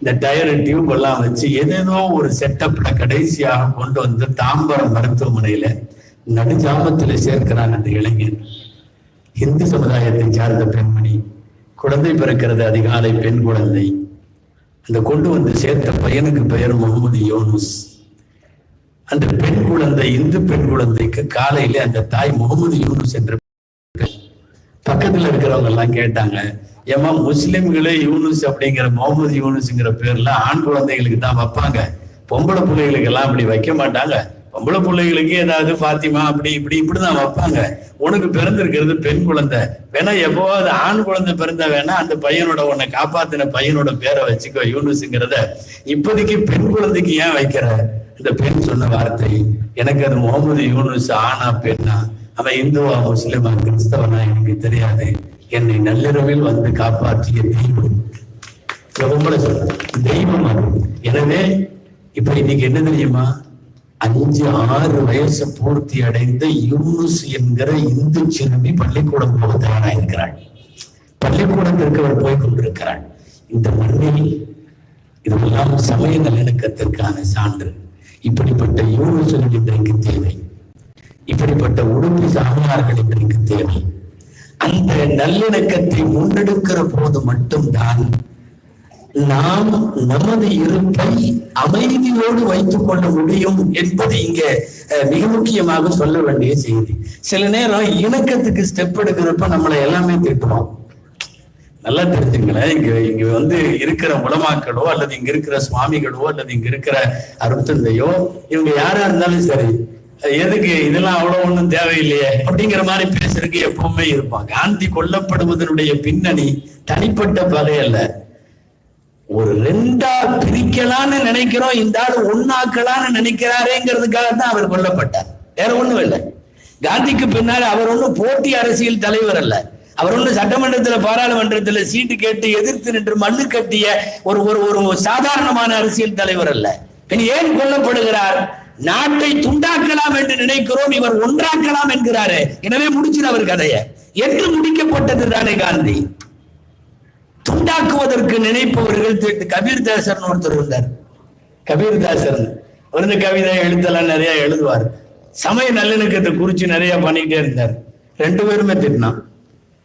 இந்த டயர் டியூப் எல்லாம் வச்சு ஏதேதோ ஒரு செட்டப்ல கடைசியாக கொண்டு வந்து தாம்பரம் மருத்துவமனையில நடுஜாமத்துல சேர்க்கிறான் அந்த இளைஞர். இந்து சமுதாயத்தை சார்ந்த பெண்மணி, குழந்தை பிறக்கிறது அதிகாலை, பெண் குழந்தை. அந்த கொண்டு வந்து சேர்த்த பையனுக்கு பெயர் முகமது யூனுஸ். அந்த பெண் குழந்தை, இந்து பெண் குழந்தைக்கு காலையிலே அந்த தாய் முகமது யூனுஸ் என்று பக்கத்துல இருக்கிறவங்க எல்லாம் கேட்டாங்க, ஏமா முஸ்லிம்களே யூனுஸ் அப்படிங்கிற முகமது யூனுஸ்ங்கிற பேர்ல ஆண் குழந்தைகளுக்கு தான் வைப்பாங்க, பொம்பளை பிள்ளைகளுக்கு எல்லாம் அப்படி வைக்க மாட்டாங்க, பொம்பளை பிள்ளைகளுக்கு ஏதாவது பாத்திமா அப்படி இப்படிதான் வைப்பாங்க, உனக்கு பிறந்திருக்கிறது பெண் குழந்தை, வேணா எப்போவாது ஆண் குழந்தை பிறந்த வேணா அந்த பையனோட உன்னை காப்பாத்தின பையனோட பேரை வச்சுக்கோ யூனுஸ்ங்கிறத, இப்போதைக்கு பெண் குழந்தைக்கு ஏன் வைக்கிற? இந்த பெண் சொன்ன வார்த்தை, எனக்கு அது முகமது யூனுஸ் ஆனா பெண்ணா, அவன் இந்துவா முஸ்லிமா கிறிஸ்தவனா எனக்கு தெரியாது, என்னை நள்ளிரவில் வந்து காப்பாற்றிய தெய்வம். பொம்பளை சொல்ற தெய்வம் அது. எனவே இப்ப இன்னைக்கு என்ன தெரியுமா, 5-6 வயசு பூர்த்தி அடைந்த யூனுஸ் என்கிற இந்து சிறுமி பள்ளிக்கூடம் போக தயாராயிருக்கிறாள். பள்ளிக்கூடத்திற்கு அவள் போய் கொண்டிருக்கிறாள். இந்த மண்ணில் இதெல்லாம் சமய நல்லிணக்கத்திற்கான சான்று. இப்படிப்பட்ட யூனுஸ்கள் இன்றைக்கு தேவை, இப்படிப்பட்ட உடுப்பி சாமியார்கள் இன்றைக்கு தேவை. அந்த நல்லிணக்கத்தை முன்னெடுக்கிற போது மட்டும்தான் நாம் நமது இருப்பை அமைதியோடு வைத்துக் கொள்ள முடியும் என்பது இங்க மிக முக்கியமாக சொல்ல வேண்டிய செய்தி. சில நேரம் இணக்கத்துக்கு ஸ்டெப் எடுக்கிறப்ப நம்மளை எல்லாமே திட்டுவோம். நல்லா தெரிஞ்சுங்களேன், இங்க வந்து இருக்கிற உலமாக்களோ அல்லது இங்க இருக்கிற சுவாமிகளோ அல்லது இங்க இருக்கிற அருட்தந்தையோ இவங்க யாரா இருந்தாலும் சரி, எதுக்கு இதெல்லாம் அவ்வளவு ஒண்ணும் தேவையில்லையே அப்படிங்கிற மாதிரி பேசுறதுக்கு எப்பவுமே இருப்பாங்க. காந்தி கொல்லப்படுவதனுடைய பின்னணி தனிப்பட்ட பகை அல்ல, ஒரு 2ஆ பிரிக்கலான்னு நினைக்கிறோம், இந்த ஆள் ஒன்னாக்கலான்னு நினைக்கிறாரேங்கிறதுக்காக தான் அவர் கொல்லப்பட்டார், வேற ஒண்ணும் இல்லை. காந்திக்கு பின்னால் அவர் ஒன்றும் போட்டி அரசியல் தலைவர் அல்ல, அவர் ஒன்றும் சட்டமன்றத்துல பாராளுமன்றத்துல சீட்டு கேட்டு எதிர்த்து நின்று மண்ணு கட்டிய ஒரு ஒரு சாதாரணமான அரசியல் தலைவர் அல்ல. ஏன் கொல்லப்படுகிறார்? நாட்டை துண்டாக்கலாம் என்று நினைக்கிறோம், இவர் ஒன்றாக்கலாம் என்கிறாரு. எனவே முடிச்சிரு அவர் கதையை என்று முடிக்கப்பட்டது தானே காந்தி. துண்டாக்குவதற்கு நினைப்பவர்கள் கபீர்தாசர் ஒருத்தர் இருந்தார். கபீர்தாசர் வந்து கவிதை எழுத்தெல்லாம் நிறைய எழுதுவார். சமய நல்லிணக்கத்தை குறிச்சு நிறைய பண்ணிக்கிட்டே இருந்தார். 2 பேருமே திட்டினான்.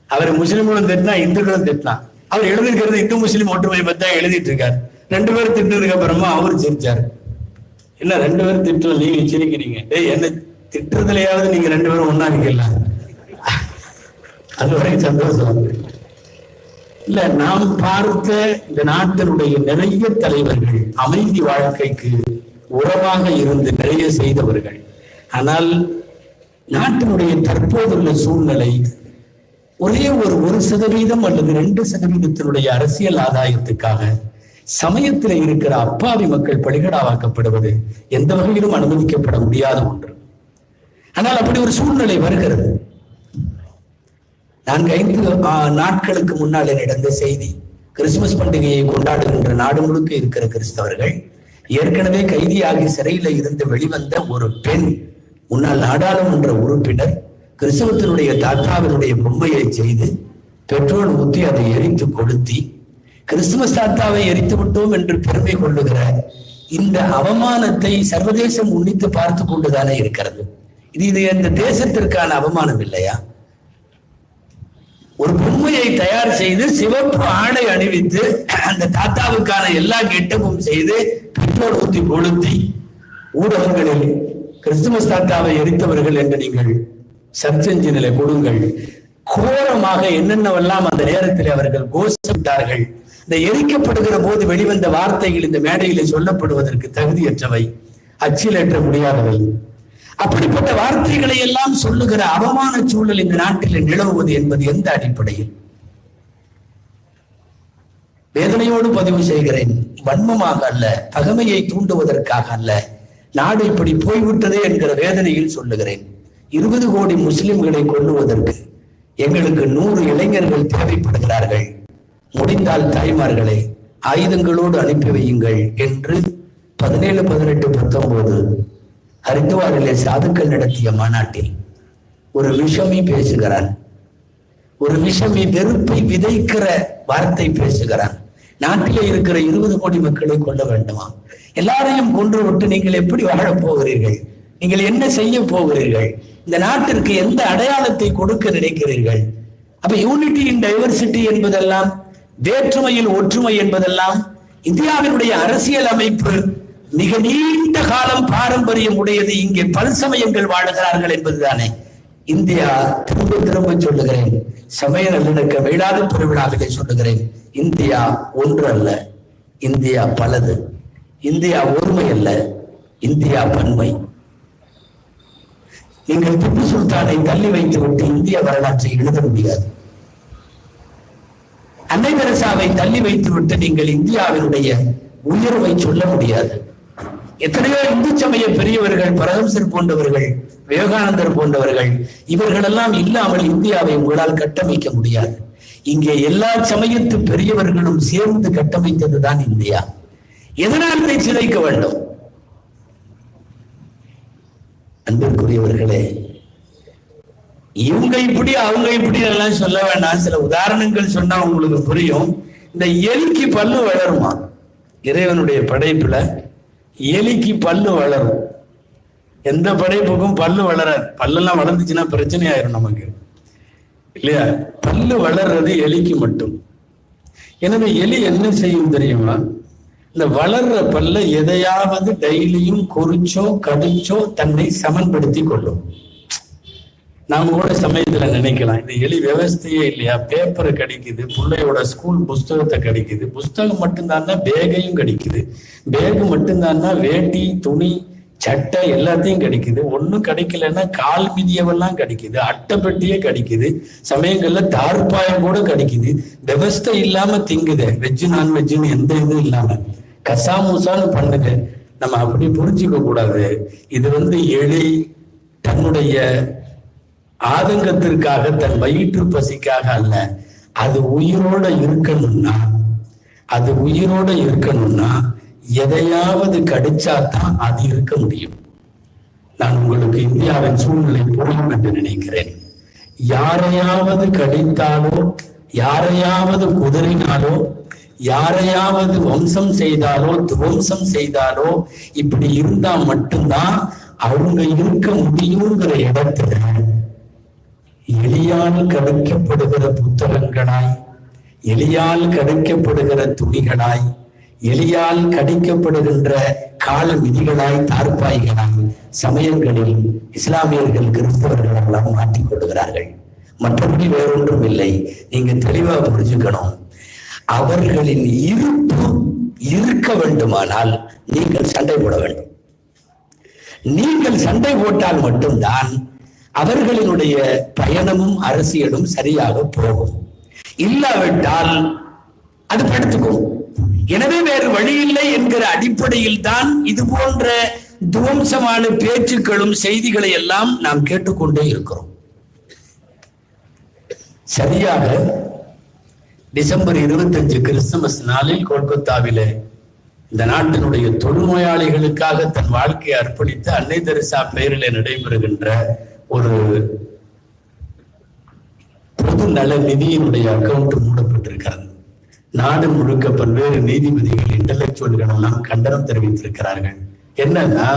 அவர் முஸ்லிம்களும் திட்டினா, இந்துக்களும் திட்டினான். அவர் எழுதிருக்கிறது இந்து முஸ்லிம் ஒற்றுமை பத்தி தான் எழுதிட்டு இருக்காரு. 2 பேரும் திட்டினதுக்கு அப்புறமா அவரு சிரிச்சாரு. இல்ல 2 பேரும் திட்டம், நீங்க சிரிக்கிறீங்க, என்ன திட்டுறதுலயாவது நீங்க 2 பேரும் ஒன்னா இருக்கல, அது வரைக்கும் சந்தோஷம். இல்ல, நாம் பார்த்த இந்த நாட்டினுடைய நிறைய தலைவர்கள் அமைதி வாழ்க்கைக்கு உறவாக இருந்து நிறைய செய்தவர்கள். ஆனால் நாட்டினுடைய தற்போதுள்ள சூழ்நிலை ஒரே ஒரு 1% அல்லது 2% அரசியல் ஆதாயத்துக்காக சமயத்தில் இருக்கிற அப்பாவி மக்கள் பலிகடாவாக்கப்படுவது எந்த வகையிலும் அனுமதிக்கப்பட முடியாத ஒன்று. ஆனால் அப்படி ஒரு சூழ்நிலை வருகிறது. 4-5 நாட்களுக்கு முன்னால் நடந்த செய்தி. கிறிஸ்துமஸ் பண்டிகையை கொண்டாடுகின்ற நாடு முழுக்க இருக்கிற கிறிஸ்தவர்கள் ஏற்கனவே கைதியாகி சிறையில இருந்து வெளிவந்த ஒரு பெண், முன்னாள் நாடாளுமன்ற உறுப்பினர், கிறிஸ்தவத்தினுடைய தாத்தாவினுடைய பொம்மையை செய்து பெட்ரோல் ஊற்றி அதை எரித்து கொளுத்தி கிறிஸ்துமஸ் தாத்தாவை எரித்து விட்டோம் என்று பெருமை கொள்ளுகிற இந்த அவமானத்தை சர்வதேசம் உன்னித்து பார்த்து கொண்டுதானே இருக்கிறது. இது இந்த தேசத்திற்கான அவமானம் இல்லையா? ஒரு பொம்மையை தயார் செய்து சிவப்பு ஆடை அணிவித்து அந்த தாத்தாவுக்கான எல்லா கெட்டப்பும் செய்து பெட்ரோல் ஊற்றி கொளுத்தி ஊடகங்களில் கிறிஸ்துமஸ் தாத்தாவை எரித்தவர்கள் என்று நீங்கள் சர்ச் என்ஜினில் கொடுங்கள். கோரமாக என்னென்னவெல்லாம் அந்த நேரத்தில் அவர்கள் கோஷமிட்டார்கள். இந்த எரிக்கப்படுகிற போது வெளிவந்த வார்த்தைகள் இந்த மேடையிலே சொல்லப்படுவதற்கு தகுதியற்றவை, அச்சிலேற்ற முடியாதவை. அப்படிப்பட்ட வார்த்தைகளை எல்லாம் சொல்லுகிற அவமான சூழல் இந்த நாட்டில் நிலவுவது என்பது எந்த அடிப்படையில்? வேதனையோடு பதிவு செய்கிறேன். வன்மமாக அல்ல, பகைமையை தூண்டுவதற்காக அல்ல, நாடு இப்படி போய்விட்டதே என்கிற வேதனையில் சொல்லுகிறேன். 20 கோடி முஸ்லிம்களை கொல்லுவதற்கு எங்களுக்கு 100 இளைஞர்கள் தேவைப்படுகிறார்கள். முடிந்தால் தாய்மார்களை ஆயுதங்களோடு அனுப்பி வையுங்கள் என்று 17, 18, 19 ஹரித்வாரிலே சாதுக்கள் நடத்திய மாநாட்டில் ஒரு விஷமி பேசுகிறான். ஒரு விஷமி வெறுப்பை விதைக்கிற வார்த்தை பேசுகிறான். நாட்டிலே இருக்கிற 20 கோடி மக்களை கொல்ல வேண்டுமா? எல்லாரையும் கொன்று விட்டு நீங்கள் எப்படி வாழப் போகிறீர்கள்? நீங்கள் என்ன செய்ய போகிறீர்கள்? இந்த நாட்டிற்கு எந்த அடையாளத்தை கொடுக்க நினைக்கிறீர்கள்? அப்ப யூனிட்டி இன் டைவர்சிட்டி என்பதெல்லாம், வேற்றுமையில் ஒற்றுமை என்பதெல்லாம் இந்தியாவினுடைய அரசியல் அமைப்பு மிக நீண்ட காலம் பாரம்பரியம் உடையது. இங்கே பல்சமயங்கள் வாழுகிறார்கள் என்பதுதானே. இந்தியா, திரும்ப திரும்ப சொல்லுகிறேன், சமய நல்லிணக்க விழாது பெருவிழாவிலே சொல்லுகிறேன், இந்தியா ஒன்று அல்ல, இந்தியா பலது. இந்தியா ஒருமை அல்ல, இந்தியா பன்மை. நீங்கள் திப்பு சுல்தானை தள்ளி வைத்து விட்டு இந்திய வரலாற்றை எழுத முடியாது. அன்னை தெரசாவை தள்ளி வைத்து விட்டு நீங்கள் இந்தியாவினுடைய உயர்வை சொல்ல முடியாது. எத்தனையோ இந்து சமய பெரியவர்கள், பரமஹம்சர் போன்றவர்கள், விவேகானந்தர் போன்றவர்கள், இவர்களெல்லாம் இல்லாமல் இந்தியாவை உங்களால் கட்டமைக்க முடியாது. இங்கே எல்லா சமயத்து பெரியவர்களும் சேர்ந்து கட்டமைத்ததுதான் இந்தியா. எதனால் இதை சிதைக்க வேண்டும்? அன்பிற்குரியவர்களே, இவங்க இப்படி அவங்க இப்படி எல்லாம் சொல்ல வேண்டாம். சில உதாரணங்கள் சொன்னா உங்களுக்கு புரியும். இந்த எலிக்கு பல்லு வளருமா? இறைவனுடைய படைப்புல எலிக்கு பல்லு வளரும். எந்த படைப்புக்கும் பல்லு வளராது. பல்லெல்லாம் வளர்ந்துச்சுன்னா பிரச்சனை ஆயிரும் நமக்கு, இல்லையா? பல்லு வளர்றது எலிக்கு மட்டும். எனவே எலி என்ன செய்யும் தெரியுமா? இந்த வளர்ற பல்ல எதையாவது டெய்லியும் குறிச்சோ கடிச்சோ தன்னை சமன்படுத்தி கொள்ளும். நாம கூட சமயத்துல நினைக்கலாம், இந்த எலி விவஸ்தையே இல்லையா? பேப்பரை கடிக்குது, பிள்ளையோட ஸ்கூல் புஸ்தகத்தை கடிக்குது, புஸ்தகம் மட்டும்தான்னா பேகையும் கடிக்குது, பேகு மட்டும்தான்னா வேட்டி துணி சட்டை எல்லாத்தையும் கடிக்குது, ஒன்னும் கிடைக்கலன்னா கால் மிதியவெல்லாம் கடிக்குது, அட்டைப்பெட்டியே கடிக்குது, சமயங்கள்ல தார்பாயம் கூட கடிக்குது. விவஸ்தை இல்லாம திங்குது, வெஜ்ஜு நான்வெஜ்ஜுன்னு எந்த இதுவும் இல்லாம கசாமுசான்னு பண்ணுது. நம்ம அப்படி புரிஞ்சுக்க கூடாது. இது எலி தன்னுடைய ஆதங்கத்திற்காக, தன் வயிற்று பசிக்காக அல்ல. அது உயிரோட இருக்கணும்னா எதையாவது கடிச்சாதான் அது இருக்க முடியும். நான் உங்களுக்கு இந்தியாவின் சூழ்நிலை புரியும் என்று நினைக்கிறேன். யாரையாவது கடித்தாலோ, யாரையாவது குதறினாலோ, யாரையாவது வம்சம் செய்தாலோ துவம்சம் செய்தாலோ, இப்படி இருந்தா மட்டும்தான் அவங்க இருக்க முடியுங்கிற இடத்துல எலியால் கடிக்கப்படுகிற புத்தகங்களாய், எலியால் கடிக்கப்படுகிற துணிகளாய், எலியால் கடிக்கப்படுகின்ற கால விதிகளாய், தார்பாய்களாய் சமயங்களில் இஸ்லாமியர்கள் கிறிஸ்தவர்கள் எல்லாம் மாற்றிக் கொள்கிறார்கள். மற்றபடி வேறொன்றும் இல்லை. நீங்க தெளிவா புரிஞ்சுக்கணும். அவர்களின் இருப்பு இருக்க வேண்டுமானால் நீங்கள் சண்டை போட வேண்டும். நீங்கள் சண்டை போட்டால் மட்டும்தான் அவர்களினுடைய பயணமும் அரசியலும் சரியாக போகும். இல்லாவிட்டால் அது படுத்துக்கும். எனவே வேறு வழி இல்லை என்கிற அடிப்படையில் தான் இது போன்ற துவம்சமான பேச்சுக்களும் செய்திகளை எல்லாம் நாம் கேட்டுக்கொண்டே இருக்கிறோம். சரியாக டிசம்பர் 25 கிறிஸ்துமஸ் நாளில் கொல்கத்தாவிலே இந்த நாட்டினுடைய தொழுநோயாளிகளுக்காக தன் வாழ்க்கையை அர்ப்பணித்த அன்னை தெரசா பெயரிலே நடைபெறுகின்ற ஒரு பொது நல நிதியினுடைய அக்கௌண்ட் மூடப்பட்டிருக்கிறது. நாடு முழுக்க பல்வேறு நீதிபதிகள், இன்டலெக்சுவல்கள் எல்லாம் கண்டனம் தெரிவித்திருக்கிறார்கள். என்னன்னா,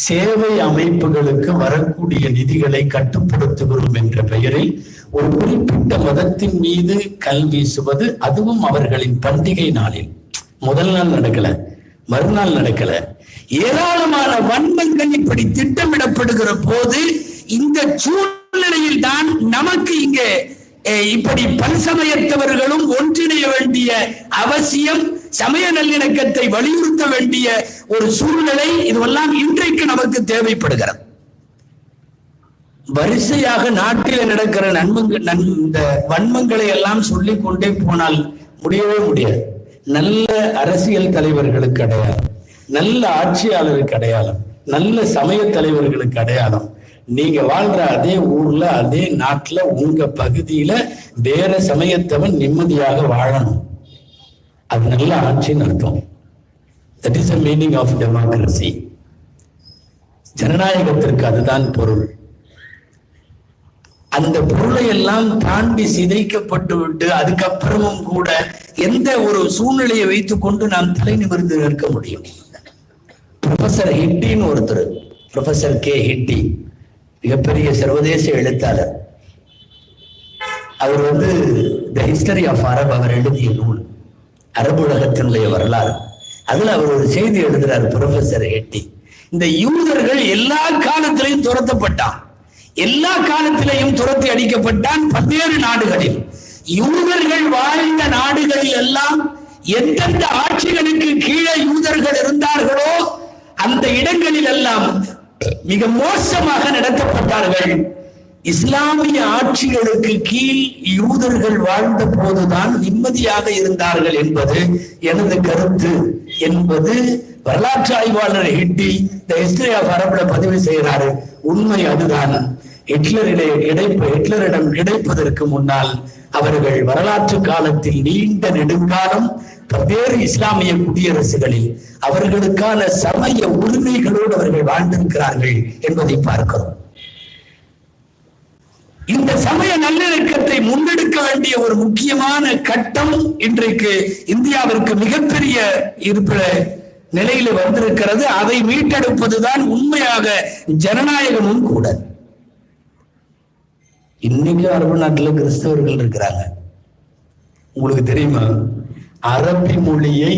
சேவை அமைப்புகளுக்கு வரக்கூடிய நிதிகளை கட்டுப்படுத்துகிறோம் என்ற பெயரில் ஒரு குறிப்பிட்ட மதத்தின் மீது கல் வீசுவது, அதுவும் அவர்களின் பண்டிகை நாளில். முதல் நாள் நடக்கல, மறுநாள் நடக்கல. ஏராளமான வன்மங்கள் இப்படி திட்டமிடப்படுகிற போது இந்த சூழ்நிலையில் தான் நமக்கு இங்கே இப்படி பல்சமயத்தவர்களும் ஒன்றிணைய வேண்டிய அவசியம், சமய நல்லிணக்கத்தை வலியுறுத்த வேண்டிய ஒரு சூழ்நிலை, இதுவெல்லாம் இன்றைக்கு நமக்கு தேவைப்படுகிறது. வரிசையாக நாட்டில் நடக்கிற இந்த வன்மங்களை எல்லாம் சொல்லிக் கொண்டே போனால் முடியவே முடியாது. நல்ல அரசியல் தலைவர்களுக்கு அடையாளம், நல்ல ஆட்சியாளருக்கு அடையாளம், நல்ல சமய தலைவர்களுக்கு அடையாளம், நீங்க வாழ்ற அதே ஊர்ல, அதே நாட்டுல, உங்க பகுதியில வேற சமயத்தவன் நிம்மதியாக வாழணும். அது நல்ல ஆட்சின்னு அர்த்தம். That is the meaning of democracy. ஜனநாயகத்திற்கு அதுதான் பொருள். அந்த பொருளை எல்லாம் தாண்டி சிதைக்கப்பட்டு விட்டு அதுக்கப்புறமும் கூட எந்த ஒரு சூழ்நிலையை வைத்துக் கொண்டு நாம் தலை நிமிர்ந்து நிற்க முடியும்? ப்ரொஃபசர் ஹிட்டின்னு ஒருத்தர், ப்ரொஃபசர் கே ஹிட்டி, மிகப்பெரிய சர்வதேச எழுத்தாளர். அவர் தி ஹிஸ்டரி ஆஃப் அரப், அவர் எழுதிய நூல் அரபு உலகத்தினுடைய வரலாறு. அதுல அவர் ஒரு செய்தி எழுதுறார் ப்ரொஃபசர் ஹிட்டி. இந்த யூதர்கள் எல்லா காலத்திலையும் துரத்தப்பட்டான். எல்லா காலத்திலையும் துரத்தி அடிக்கப்பட்டான் பல்வேறு நாடுகளில். யூதர்கள் வாழ்ந்த நாடுகளில் எல்லாம் எந்தெந்த ஆட்சிகளுக்கு கீழே யூதர்கள் இருந்தார்களோ அந்த இடங்களில் எல்லாம் மிக மோசமாக நடத்தப்பட்டார்கள். இஸ்லாமிய ஆட்சிகளுக்கு கீழ் யூதர்கள் வாழ்ந்த போதுதான் நிம்மதியாக இருந்தார்கள் என்பது எனது கருத்து என்பது வரலாற்று ஆய்வாளர் ஹிட்டி தி ஹிஸ்டரி ஆஃப் அரபுல பதிவு செய்கிறாரு. உண்மை அதுதான். ஹிட்லரிடம் கிடைப்பதற்கு முன்னால் அவர்கள் வரலாற்று காலத்தில் நீண்ட நெடுங்காலம் பல்வேறு இஸ்லாமிய குடியரசுகளில் அவர்களுக்கான சமய உரிமைகளோடு அவர்கள் வாழ்ந்திருக்கிறார்கள் என்பதை பார்க்கிறோம். இந்த சமய நல்லிணக்கத்தை முன்னெடுக்க வேண்டிய ஒரு முக்கியமான கட்டம் இன்றைக்கு இந்தியாவிற்கு மிகப்பெரிய இருப்பிட நிலையில வந்திருக்கிறது. அதை மீட்டெடுப்பதுதான் உண்மையாக ஜனநாயகமும் கூட. இன்னைக்கு அரபு நாட்டுல கிறிஸ்தவர்கள் இருக்கிறாங்க. உங்களுக்கு தெரியுமா, அரபி மொழியை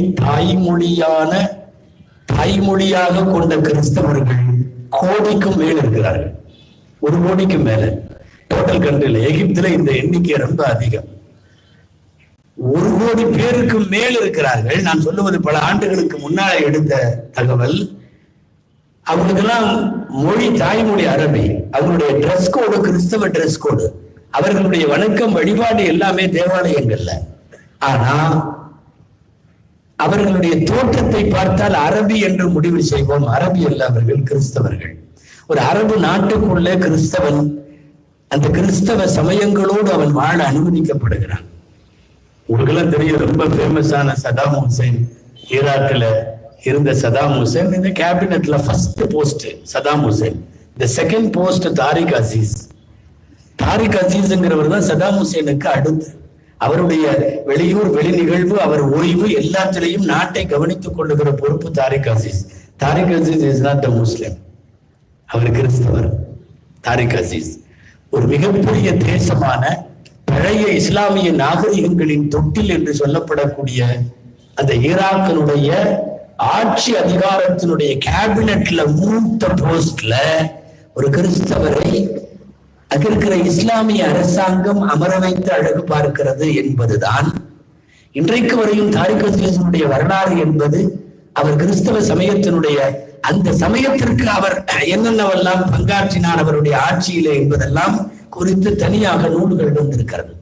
தாய்மொழியாக கொண்ட கிறிஸ்தவர்கள் கோடிக்கும் மேல் இருக்கிறார்கள். 1 கோடிக்கு மேல டோட்டல் கண்ட்ரில. எகிப்துல இந்த எண்ணிக்கை ரொம்ப அதிகம். 1 கோடி பேருக்கு மேல் இருக்கிறார்கள். நான் சொல்லுவது பல ஆண்டுகளுக்கு முன்னால எடுத்த தகவல். அவங்களுக்கெல்லாம் மொழி தாய்மொழி அரபி. அவங்களுடைய ட்ரெஸ் கோடு கிறிஸ்தவ ட்ரெஸ் கோடு. அவர்களுடைய வணக்கம் வழிபாடு எல்லாமே தேவாலயங்கள்ல. ஆனா அவர்களுடைய தோற்றத்தை பார்த்தால் அரபி என்று முடிவு செய்வோம். அரபி அல்ல, அவர்கள் கிறிஸ்தவர்கள். ஒரு அரபு நாட்டுக்குள்ளே கிறிஸ்தவன் அந்த கிறிஸ்தவ சமயங்களோடு அவன் வாழ அனுமதிக்கப்படுகிறான். உங்களுக்கெல்லாம் தெரியும், ரொம்ப ஃபேமஸான சதாம் ஹுசைன், ஈராக்ல இருந்த சதாம் ஹுசைன். இந்த கேபினட்ல ஃபர்ஸ்ட் போஸ்ட் சதாம் ஹுசைன். இந்த second post Tariq Aziz. Tariq அசீஸ்ங்கிறவர் தான் சதாம் ஹுசைனுக்கு அடுத்து. அவருடைய வெளியூர் வெளி நிகழ்வு, அவர் ஓய்வு எல்லாத்திலையும் நாட்டை கவனித்துக் கொள்ளுகிற பொறுப்பு Tariq Aziz. Tariq Aziz is not a Muslim, அவர் கிறிஸ்தவர். தாரிக் அசீஸ் ஒரு மிகப்பெரிய தேசமான பழைய இஸ்லாமிய நாகரிகங்களின் தொட்டில் என்று சொல்லப்படக்கூடிய அந்த ஈராக்கினுடைய ஆட்சி அதிகாரத்தினுடைய கேபினட்ல மூத்த போஸ்ட்ல ஒரு கிறிஸ்தவரை அங்க இருக்கிற இஸ்லாமிய அரசாங்கம் அமர வைத்து அழகு பார்க்கிறது என்பதுதான் இன்றைக்கு வரையும் தாரிக் அசீஸினுடைய வரலாறு என்பது. அவர் கிறிஸ்தவ சமயத்தினுடைய அந்த சமயத்திற்கு அவர் என்னென்னவெல்லாம் பங்காற்றினார் அவருடைய ஆட்சியிலே என்பதெல்லாம் குறித்து தனியாக நூல்கள் வந்திருக்கிறது.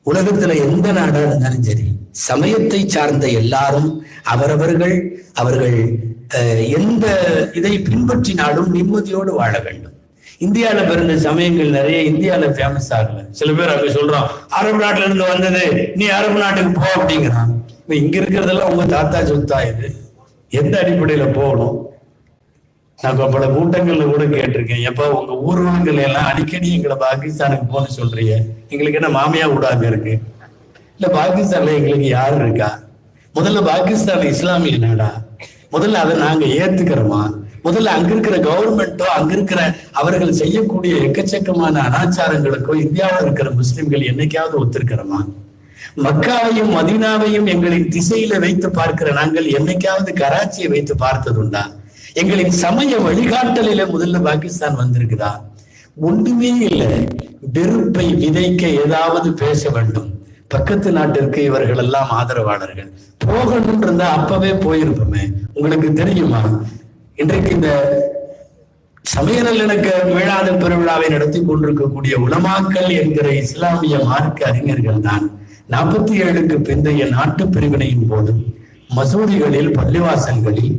உலகத்துல எந்த நாடா இருந்தாலும் சரி, சமயத்தை சார்ந்த எல்லாரும் அவர்கள் எந்த இதை பின்பற்றினாலும் நிம்மதியோடு வாழ வேண்டும். இந்தியாவில பிறந்த சமயங்கள் நிறைய இந்தியாவில ஃபேமஸ் ஆகல. சில பேர் அங்க சொல்றோம், அரபு நாட்டுல இருந்து வந்தது, நீ அரபு நாட்டுக்கு போ அப்படிங்கிறான். இப்ப இங்க இருக்கிறதெல்லாம் உங்க தாத்தா சொத்தா? இது எந்த அடிப்படையில போகணும்? நான் பல கூட்டங்கள்ல கூட கேட்டிருக்கேன், எப்ப உங்க ஊர்வலங்கள் எல்லாம் அடிக்கடி எங்களை பாகிஸ்தானுக்கு போன்னு சொல்றீங்க, எங்களுக்கு என்ன மாமியா ஊடாக இருக்கு? இல்ல பாகிஸ்தான்ல எங்களுக்கு யாரு இருக்கா? முதல்ல பாகிஸ்தான் இஸ்லாமிய நாடா? முதல்ல அதை நாங்க ஏத்துக்கிறோமா? முதல்ல அங்க இருக்கிற கவர்மெண்ட்டோ அங்க இருக்கிற அவர்கள் செய்யக்கூடிய எக்கச்சக்கமான அனாச்சாரங்களுக்கோ இந்தியாவில் இருக்கிற முஸ்லிம்கள் என்னைக்காவது ஒத்துருக்கிறோமா? மக்காவையும் மதீனாவையும் எங்களின் திசையில வைத்து பார்க்கிற நாங்கள் என்னைக்காவது கராச்சியை வைத்து பார்த்ததுண்டா? எங்களின் சமய வழிகாட்டலில முதல்ல பாகிஸ்தான் வந்திருக்குதா? ஒன்றுமே இல்லை. வெறுப்பை விதைக்க ஏதாவது பேச வேண்டும். பக்கத்து நாட்டிற்கு இவர்கள் எல்லாம் ஆதரவாளர்கள். போகணும் இருந்தா அப்பவே போயிருப்போமே. உங்களுக்கு தெரியுமா, இன்றைக்கு இந்த சமய நல்லிணக்க மீளாத பெருவிழாவை நடத்தி கொண்டிருக்கக்கூடிய உலமாக்கள் என்கிற இஸ்லாமிய மார்க்க அறிஞர்கள் தான் 47க்கு பிந்தைய நாட்டு பிரிவினையின் போது மசூதிகளில், பள்ளிவாசல்களில்,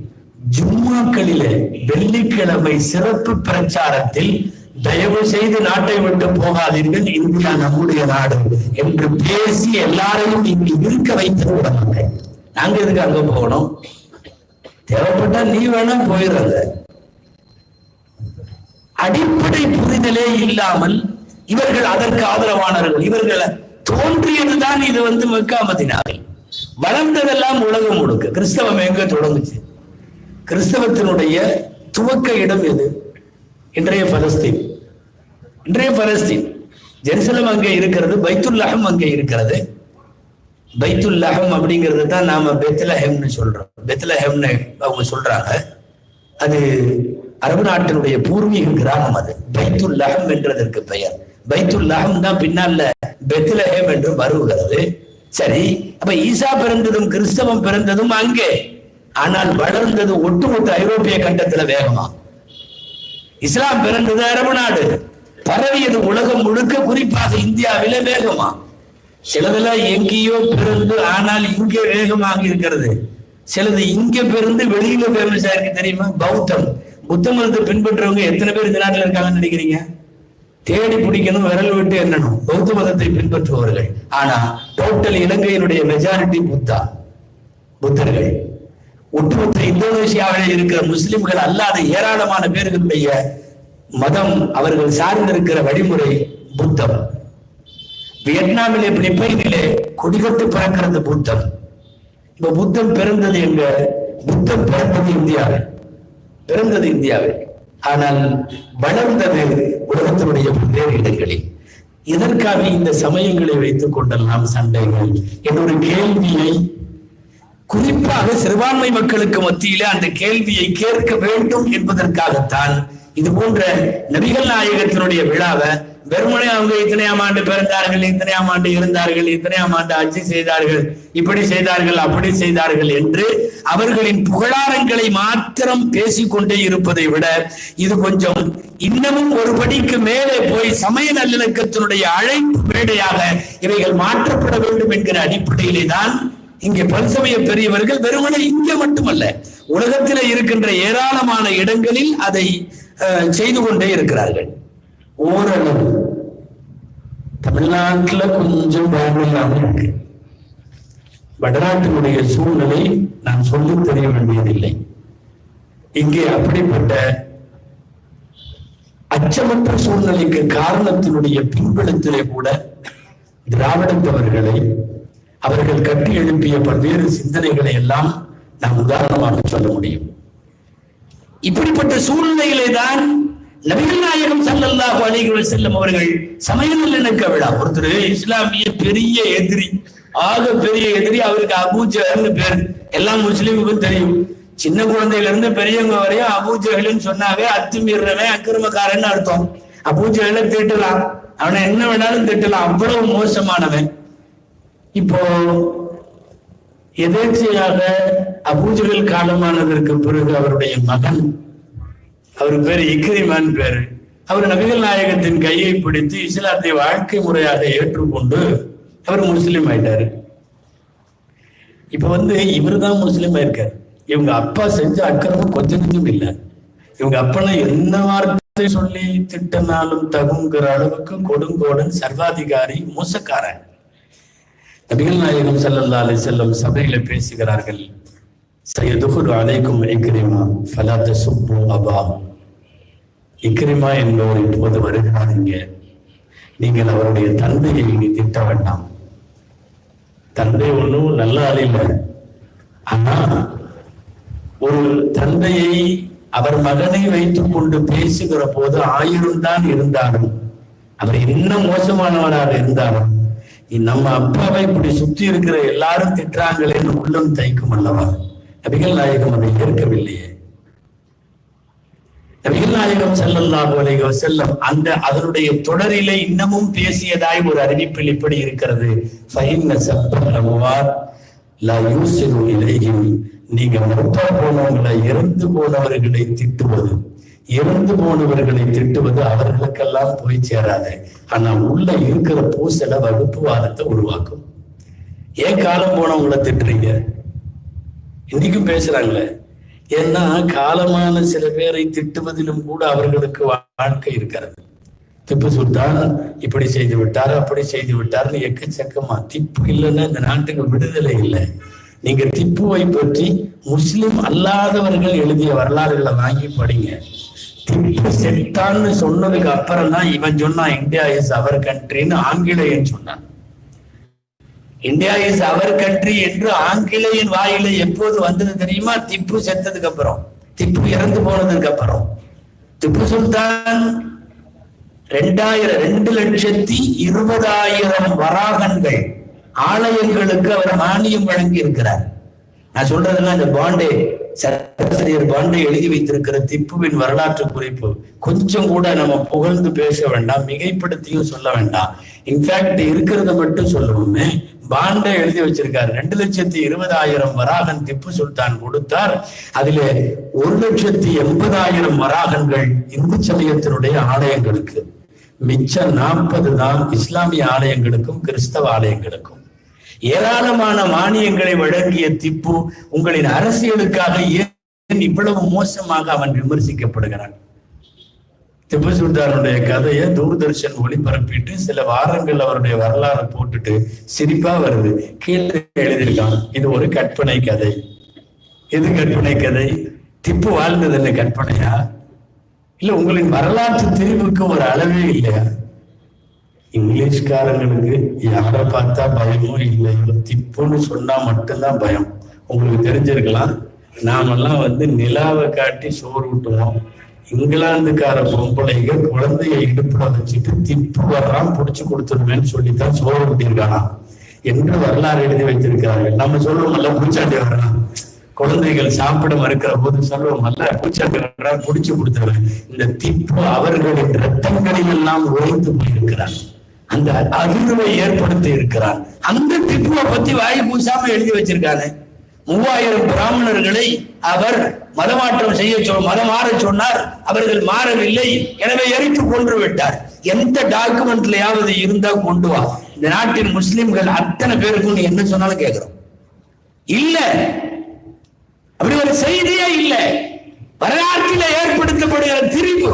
ஜும்மாக்களிலே வெள்ளிக்கிழமை சிறப்பு பிரச்சாரத்தில் தயவு செய்து நாட்டை விட்டு போகாதீர்கள், இந்தியா நம்முடைய நாடு என்று பேசி எல்லாரையும் இங்கு இருக்க வைத்தது உலமாக்கள். நாங்க எதுக்கு அங்க போகணும்? தேவைப்பட்டா நீ வேணா போயிடுறாங்க. அடிப்படை புரிதலே இல்லாமல் இவர்கள் அதற்கு ஆதரவானவர்கள். இவர்களை தோன்றியதுதான் இது மக்கா மதீனாவில். வளர்ந்ததெல்லாம் உலகம் முழுக்க. கிறிஸ்தவம் எங்க தொடங்குச்சு? கிறிஸ்தவத்தினுடைய துவக்க இடம் எது? இன்றைய பலஸ்தீன். ஜெருசலம் அங்கே இருக்கிறது, பைத்துல்லஹம் அங்கே இருக்கிறது. பைத்துல்லஹம் அப்படிங்கிறது தான் நாம பெத்லஹேம்னு சொல்றோம். பெத்லஹேம்னு அவங்க சொல்றாங்க. அது அரபு நாட்டினுடைய பூர்வீக கிராமம் அது. பைத்துல் லஹம் என்றதற்கு பெயர். பைத்துல் லஹம் தான் பின்னால பெத்லஹேம் என்று வருகிறது. சரி, அப்ப ஈசா பிறந்ததும் கிறிஸ்தவம் பிறந்ததும் அங்கே, ஆனால் வளர்ந்தது ஒட்டுமொத்த ஐரோப்பிய கண்டத்துல வேகமா. இஸ்லாம் பிறந்தது அரபு நாடு, பரவியது உலகம் முழுக்க, குறிப்பாக இந்தியாவில வேகமா. சிலதெல்லாம் எங்கேயோ பிறந்து ஆனால் இங்கே வேகமாக இருக்கிறது. சிலது இங்க பிறந்து வெளியில ஃபேமஸ் ஆயிருக்கு தெரியுமா? பௌத்தம், புத்த மதத்தை பின்பற்றவங்க எத்தனை பேர் இந்த நாட்டில் இருக்காங்கன்னு நினைக்கிறீங்க? தேடி பிடிக்கணும், விரல் விட்டு எண்ணணும் பௌத்த மதத்தை பின்பற்றுபவர்கள். ஆனா டோட்டல் இலங்கையினுடைய மெஜாரிட்டி புத்தர்கள். ஒட்டுமொத்த இந்தோனேசியாவில் இருக்கிற முஸ்லிம்கள் அல்லாத ஏராளமான பேர்களுடைய மதம், அவர்கள் சார்ந்திருக்கிற வழிமுறை புத்தம். வியட்நாமிலே பிலிப்பைனிலே கொடிகட்டு பிறக்கிறது புத்தம். இப்ப புத்தம் பிறந்தது எங்க? புத்தம் பிறந்தது இந்தியாவில், ஆனால் வளர்ந்தது உலகத்தினுடைய பல்வேறு இடங்களில். இதற்காக இந்த சமயங்களை வைத்துக் கொண்டெல்லாம் சண்டைகள் என்னொரு கேள்வியை, குறிப்பாக சிறுபான்மை மக்களுக்கு மத்தியிலே அந்த கேள்வியை கேட்க வேண்டும் என்பதற்காகத்தான் இது போன்ற நபிகள் நாயகத்தினுடைய விழாவை வெறுமனே அவங்க இத்தனையாம் ஆண்டு பிறந்தார்கள், இத்தனையாம் ஆண்டு இருந்தார்கள், இத்தனையாம் ஆண்டு ஆட்சி செய்தார்கள், இப்படி செய்தார்கள், அப்படி செய்தார்கள் என்று அவர்களின் புகழாரங்களை மாத்திரம் பேசிக்கொண்டே இருப்பதை விட இது கொஞ்சம் இன்னமும் ஒரு படிக்கு மேலே போய் சமய நல்லிணக்கத்தினுடைய அழைப்பு மேடையாக இவைகள் மாற்றப்பட வேண்டும் என்கிற அடிப்படையிலே தான் இங்கே பல்சமய பெரியவர்கள் வெறுமனே இங்கே மட்டுமல்ல உலகத்தில் இருக்கின்ற ஏராளமான இடங்களில் அதை செய்து கொண்டே இருக்கிறார்கள். ஓரளவு தமிழ்நாட்டில் கொஞ்சம் பயமில்லாம இருக்கு. வடநாட்டினுடைய சூழ்நிலை நான் சொல்லி தெரிய வேண்டியதில்லை. இங்கே அப்படிப்பட்ட அச்சமற்ற சூழ்நிலைக்கு காரணத்தினுடைய பின்புலத்திலே கூட திராவிடத்தவர்களை, அவர்கள் கட்டி எழுப்பிய பல்வேறு சிந்தனைகளை எல்லாம் நாம் உதாரணமாக சொல்ல முடியும். இப்படிப்பட்ட சூழ்நிலைகளை தான் நபிகள் நாயகம் ஸல்லல்லாஹு அலைஹி வஸல்லம் அவர்கள் சமய நல்லிணக்க விழா. ஒருத்தர் இஸ்லாமிய பெரிய எதிரி, ஆக பெரிய எதிரி, அவருக்கு அபூ ஜஹல்னு பேர், எல்லாம் முஸ்லிமுக்கும் தெரியும். சின்ன குழந்தையில இருந்து பெரியவங்க வரையும் அபூ ஜஹல்னு சொன்னாவே அத்துமீறவன், அக்கிரமக்காரன் அர்த்தம். அபூ ஜஹலை திட்டலாம், அவனை என்ன வேணாலும் திட்டலாம், அவ்வளவு மோசமானவன். இப்போ எதேச்சையாக அபூ ஜஹல் காலமானதற்கு பிறகு அவருடைய மகன், அவர் பேரு இக்ரிமான் பேரு, அவர் நபிகள் நாயகத்தின் கையை பிடித்து இஸ்லாத்தை வாழ்க்கை முறையாக ஏற்றுக்கொண்டு அவர் முஸ்லீம் ஆயிட்டாரு. இப்ப இவர் தான் முஸ்லீம் ஆயிருக்காரு. இவங்க அப்பா செஞ்ச அக்கிரமம் கொஞ்சம் இல்லை. இவங்க அப்பெல்லாம் என்ன வார்த்தை சொல்லி திட்டனாலும் தகுங்கிற அளவுக்கு கொடுங்கோடன், சர்வாதிகாரி, மோசக்காரன். நபிகள் நாயகம் ஸல்லல்லாஹு அலைஹி வஸல்லம் சபையில பேசுகிறார்கள். சயதுகுலு அலைக்கும் இக்ரிமா ஃபலா தசுப்பு அபா. இக்ரிமா என்பவர் இப்போது வருகிறாருங்க, நீங்கள் அவருடைய தந்தையை இனி திட்ட வேண்டாம். தந்தை ஒன்றும் நல்ல ஆளில்ல, ஆனா ஒரு தந்தையை அவர் மகனை வைத்துக் கொண்டு பேசுகிற போது 1000 தான் இருந்தாலும், அவர் இன்னும் மோசமானவராக இருந்தாலும், நம்ம அப்பாவை இப்படி சுற்றி இருக்கிற எல்லாரும் திட்டுறாங்களேன்னு உள்ளம் தைக்கும் அல்லவா? நபிகள் நாயகம் அதை ஏற்கவில்லையே. நபிகள் நாயகம் ஸல்லல்லாஹு அலைஹி வஸல்லம் அதனுடைய தொடரிலே இன்னமும் பேசியதாய் ஒரு அறிவிப்பில் இப்படி இருக்கிறது. ஃபஇன்ன சப்பல் அம்வாத் லா யூஸிரு இலைஹிம். நீங்க மௌத்தா போனவங்களை, இறந்து போனவர்களை திட்டுவது அவர்களுக்கெல்லாம் போய் சேராது. ஆனா உள்ள இருக்கிற பூசல வகுப்புவாதத்தை உருவாக்கும். ஏன் காலம் போனவங்களை திட்டுறீங்க? இன்னைக்கும் பேசுறாங்களே. ஏன்னா காலமான சில பேரை திட்டுவதிலும் கூட அவர்களுக்கு வாழ்க்கை இருக்கிறது. திப்பு சுல்தான் இப்படி செய்து விட்டார், அப்படி செய்து விட்டார்னு எக்கச்சக்கமா. திப்பு இல்லைன்னா இந்த நாட்டுக்கு விடுதலை இல்லை. நீங்க திப்புவை பற்றி முஸ்லிம் அல்லாதவர்கள் எழுதிய வரலாறுகளை வாங்கி படிங்க. திப்பு செத்தான்னு சொன்னதுக்கு அப்புறம் தான் இவன் சொன்னான் இந்தியா இஸ் அவர் கண்ட்ரின்னு. ஆங்கிலேயன் சொன்னான் இந்தியா இஸ் அவர் கண்ட்ரி என்று. ஆங்கிலேயன் வாயில எப்போது வந்தது தெரியுமா? திப்பு செத்ததுக்கு அப்புறம், திப்பு இறந்து போனதுக்கு அப்புறம். திப்பு சுல்தான் 2,20,000 வராகன்கள் ஆலயங்களுக்கு அவர் மானியம் வழங்கி இருக்கிறார். நான் சொல்றதுன்னா இந்த பாண்டே சராசிரியர் பாண்டே எழுதி வைத்திருக்கிற திப்புவின் வரலாற்று குறிப்பு கொஞ்சம் கூட நம்ம புகழ்ந்து பேச வேண்டாம், மிகைப்படுத்தியும் சொல்ல வேண்டாம். இன்ஃபேக்ட் இருக்கிறத மட்டும் சொல்லுவோமே. பாண்டே எழுதி வச்சிருக்காரு 2,20,000 வராகன் திப்பு சுல்தான் கொடுத்தார். அதிலே 1,80,000 வராகன்கள் இந்து சமயத்தினுடைய ஆலயங்களுக்கு, மிச்சம் 40 தான் இஸ்லாமிய ஆலயங்களுக்கும் கிறிஸ்தவ ஆலயங்களுக்கும். ஏராளமான மானியங்களை வழங்கிய திப்பு உங்களின் அரசியலுக்காக ஏன் இவ்வளவு மோசமாக அவன் விமர்சிக்கப்படுகிறான்? திப்பு சுல்தானுடைய கதையை தூர்தர்ஷன் ஒளிபரப்பிட்டு சில வாரங்கள் அவருடைய வரலாறு போட்டுட்டு சிரிப்பா வருது. கீழே எழுதியிருக்கான், இது ஒரு கற்பனை கதை. எது கற்பனை கதை? திப்பு வாழ்ந்தது என்ன கற்பனையா? இல்ல உங்களின் வரலாற்று திரிவுக்கு ஒரு அளவே இல்லையா? இங்கிலீஷ்காரங்களுக்கு யாரை பார்த்தா பயமோ இல்லையோ, திப்புன்னு சொன்னா மட்டும்தான் பயம். உங்களுக்கு தெரிஞ்சிருக்கலாம், நாமெல்லாம் நிலாவை காட்டி சோறு ஊட்டுவோம். இங்கிலாந்துக்கார பொம்பளைங்க குழந்தைய இடுப்புல வச்சுட்டு திப்பு வர்றான் புடிச்சு கொடுத்துருவேன்னு சொல்லித்தான் சோறு ஊட்டியிருக்கானா என்று வரலாறு எழுதி வைத்திருக்கிறார்கள். நம்ம சொல்லுவோம்ல, பூச்சாண்டி வர்றான், குழந்தைகள் சாப்பிட மறுக்கிற போது சொல்லுவோம்ல, பூச்சாண்டி வர்றான் புடிச்சு கொடுத்துருவேன். இந்த திப்பு அவர்களின் ரத்தங்களில் எல்லாம் உழைத்து போயிருக்கிறான், அந்த அதிர்வை ஏற்படுத்தி இருக்கிறான். அந்த திப்புவை பத்தி வாய் பூசாம எழுதி வச்சிருக்காங்க. 3000 பிராமணர்களை அவர் மதமாற்றம் மதம் மாற சொன்னார், அவர்கள் மாறவில்லை, எனவே எரித்து கொன்று விட்டார். எந்த டாக்குமெண்ட்லயாவது இருந்தா கொண்டு வா. இந்த நாட்டின் முஸ்லிம்கள் அத்தனை பேருக்கும் நீ என்ன சொன்னாலும் கேட்கிறோம். இல்ல, அப்படி ஒரு செய்தியே இல்லை. வரலாற்றில் ஏற்படுத்தப்படுகிற திரிவு.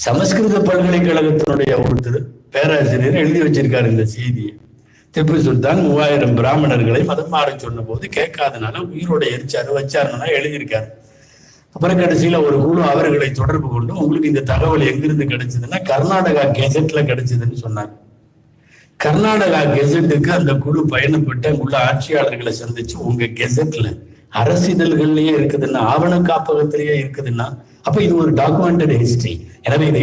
சமஸ்கிருத பல்கலைக்கழகத்தினுடைய ஒருத்தர் பேராசிரியர் எழுதி வச்சிருக்காரு இந்த செய்தியை. திப்பு சுல்தான் 3000 பிராமணர்களை மதம் மாற சொன்ன போது கேட்காதனால உயிரோட எரிச்சாரு வச்சாருன்னா எழுதியிருக்காரு. அப்புறம் கடைசியில ஒரு குழு அவர்களை தொடர்பு கொண்டு, உங்களுக்கு இந்த தகவல் எங்கிருந்து கிடைச்சதுன்னா கர்நாடகா கெசட்ல கிடைச்சதுன்னு சொன்னார். கர்நாடகா கெசட்டுக்கு அந்த குழு பயணப்பட்டு அங்குள்ள ஆட்சியாளர்களை சந்திச்சு, உங்க கெசட்ல அரசிதழ்கள்லயே இருக்குதுன்னா, ஆவண காப்பகத்திலேயே இருக்குதுன்னா, அப்ப இது ஒரு டாக்குமெண்டட் ஹிஸ்டரி, எனவே இதை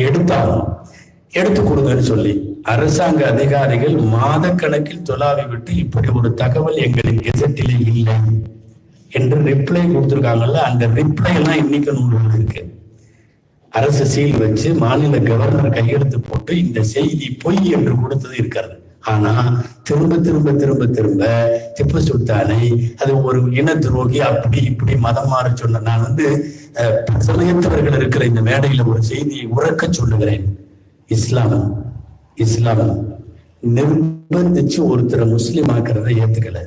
எடுத்து கொடுங்கன்னு சொல்லி அரசாங்க அதிகாரிகள் மாத கணக்கில் தொலாவி விட்டு, இப்படி ஒரு தகவல் எங்களின் கெசட்டிலே இல்லை என்று ரிப்ளை கொடுத்திருக்காங்கல்ல. அந்த ரிப்ளை எல்லாம் இன்னைக்கு நூல்கள் இருக்கு. அரசு சீல் வச்சு மாநில கவர்னர் கையெழுத்து போட்டு இந்த செய்தி பொய் என்று கொடுத்தது இருக்கிறது. ஆனா திரும்ப திரும்ப திரும்ப திரும்ப திப்பு சுல்தானை அது ஒரு இன துரோகி, அப்படி இப்படி மதம் மாற சொன்ன நான் சமயத்தவர்கள் இருக்கிற இந்த மேடையில ஒரு செய்தியை உறக்க சொல்லுகிறேன். இஸ்லாம் நிர்பந்திச்சு ஒருத்தரை முஸ்லீம் ஆக்குறத ஏத்துக்கல.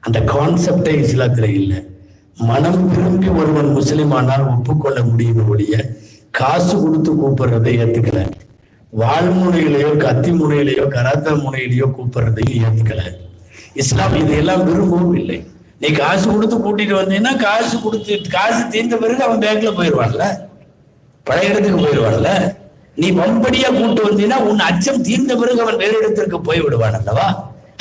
அந்த கான்செப்டே இஸ்லாத்துல இல்லை. மனம் விரும்பி ஒருவன் முஸ்லீம் ஆனால் ஒப்புக்கொள்ள முடியும் ஒழிய காசு கொடுத்து கூப்பிடுறதை ஏத்துக்கல. வாழ்முனையிலேயோ கத்தி முனையிலேயோ கராத்தா முனையிலேயோ கூப்பிடுறதையும் ஏத்துக்கல. இஸ்லாம் இதையெல்லாம் விரும்பவும் இல்லை. நீ காசு கொடுத்து கூட்டிட்டு வந்தீங்கன்னா காசு தீர்ந்த பிறகு அவன் பேங்க்ல போயிடுவான்ல, பழைய இடத்துக்கு போயிடுவான்ல. நீ வம்படியா கூட்டு வந்தீங்கன்னா உன் அச்சம் தீர்ந்த பிறகு அவன் வேறு இடத்திற்கு போய் விடுவான் அல்லவா?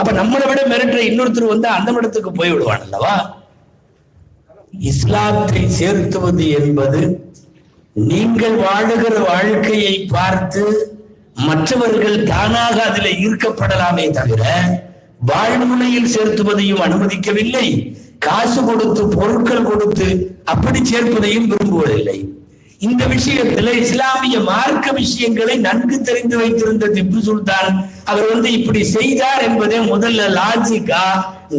அப்ப நம்மளை விட மிரட்டுற இன்னொருத்தர் வந்து அந்த இடத்துக்கு போய் விடுவான் அல்லவா? இஸ்லாத்தை சேர்த்துவது என்பது நீங்கள் வாழுகிற வாழ்க்கையை பார்த்து மற்றவர்கள் தானாக அதில் ஈர்க்கப்படலாமே தவிர வாழ்முனையில் சேர்த்துவதையும் அனுமதிக்கவில்லை. காசு கொடுத்து பொருட்கள் கொடுத்து அப்படி சேர்ப்பதையும் விரும்புவதில்லை. இந்த விஷயத்துல இஸ்லாமிய மார்க்க விஷயங்களை நன்கு தெரிந்து வைத்திருந்த திப்பு சுல்தான் அவர் இப்படி செய்தார் என்பதே முதல்ல லாஜிக்கா